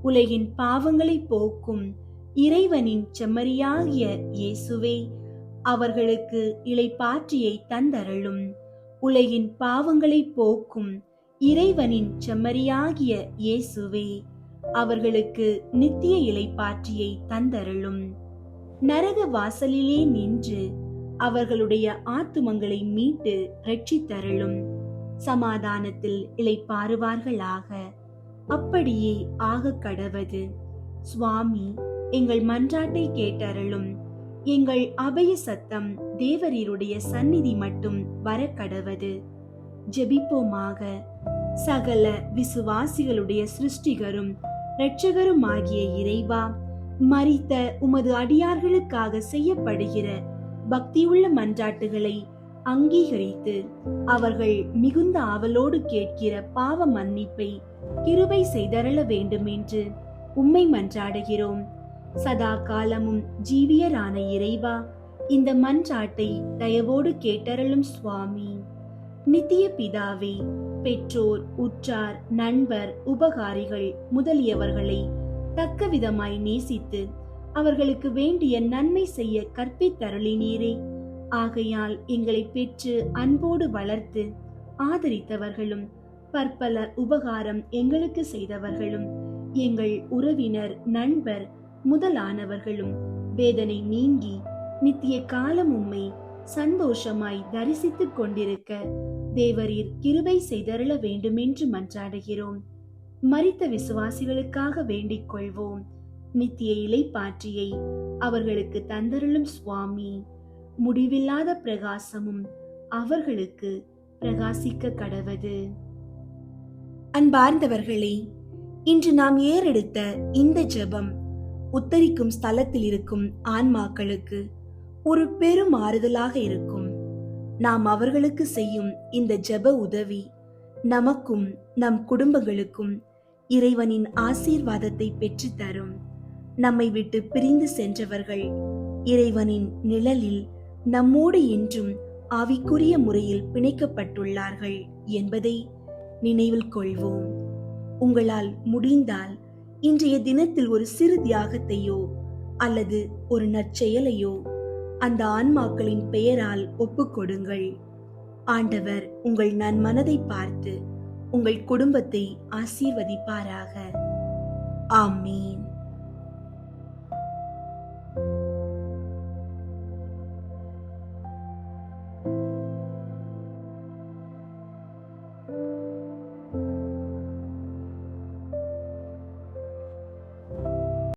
உலகின் பாவங்களை போக்கும் இறைவனின் செம்மறியாகிய இயேசுவே, அவர்களுக்கு இளைப்பாற்றியை தந்தருளும். உலகின் பாவங்களை போக்கும் இறைவனின் செம்மறியாகிய இயேசுவே, அவர்களுக்கு நித்திய இளைப்பாற்றியை தந்தருளும். நரக வாசலிலே நின்று அவர்களுடைய ஆத்துமங்களை மீட்டு ரட்சித்தருளும். சமாதானத்தில் இளைப்பாறுவார்களாக. அப்படியே ஆக கடவது. சுவாமி, எங்கள் மன்றாட்டை கேட்டருளும். எங்கள் அபய சத்தம் தேவரீருடைய சந்நிதி மட்டும் வர கடவது. ஜெபிப்போமாக. சகல விசுவாசிகளுடைய சிருஷ்டிகரும் இரட்சகருமாகிய இறைவா, மரித்த உமது அடியார்களுக்காக செய்யப்படுகிற பக்தியுள்ள மன்றாட்டுகளை அங்கீகரித்து அவர்கள் மிகுந்த ஆவலோடு கேட்கிற பாவ மன்னிப்பை கிருபை செய்தருள வேண்டும் என்று உம்மை மன்றாடுகிறோம். சதா காலமும் ஜீவியரான இறைவா, இந்த மன்றாட்டை தயவோடு கேட்டருளும் சுவாமி. நித்திய பிதாவே, பெற்றோர், உற்றார், நண்பர், உபகாரிகள் முதலியவர்களை தக்க விதமாய் நேசித்து அவர்களுக்கு வேண்டிய நன்மை செய்ய கற்பித்தருளினீரே. ஆகையால் எங்களை பெற்று அன்போடு வளர்த்து ஆதரித்தவர்களும் பற்பல உபகாரம் எங்களுக்கு செய்தவர்களும் எங்கள் உறவினர், நண்பர் முதலானவர்களும் வேதனை நீங்கி நித்திய காலம் உம்மை சந்தோஷமாய் தரிசித்துக் கொண்டிருக்க தேவரீர் கிருபை செய்தருள வேண்டுமென்று மன்றாடுகிறோம். மரித்த விசுவாசிகளுக்காக வேண்டிக் கொள்வோம். நித்திய இளைப்பாற்றியை அவர்களுக்கு தந்தருளும் சுவாமி. முடிவில்லாத பிரகாசமும் அவர்களுக்கு பிரகாசிக்க கடவது. அன்பார்ந்தவர்களே, இன்று நாம் ஏறெடுத்த இந்த ஜெபம் உத்தரிக்கும் ஸ்தலத்தில் இருக்கும் ஆன்மாக்களுக்கு ஒரு பெரும் ஆறுதலாக இருக்கும். நாம் அவர்களுக்கு செய்யும் இந்த ஜெப உதவி நமக்கும் நம் குடும்பங்களுக்கும் இறைவனின் ஆசீர்வாதத்தை பெற்று தரும். நம்மை விட்டு பிரிந்து சென்றவர்கள் இறைவனின் நிழலில் நம்மோடு என்றும் ஆவிக்குரிய முறையில் பிணைக்கப்பட்டுள்ளார்கள் என்பதை நினைவில் கொள்வோம். உங்களால் முடிந்தால் இன்றைய தினத்தில் ஒரு சிறு தியாகத்தையோ அல்லது ஒரு நற்செயலையோ அந்த ஆன்மாக்களின் பெயரால் ஒப்புக்கொடுங்கள். ஆண்டவர் உங்கள் நன்மனதை பார்த்து உங்கள் குடும்பத்தை ஆசீர்வதிப்பாராக. ஆமீன்.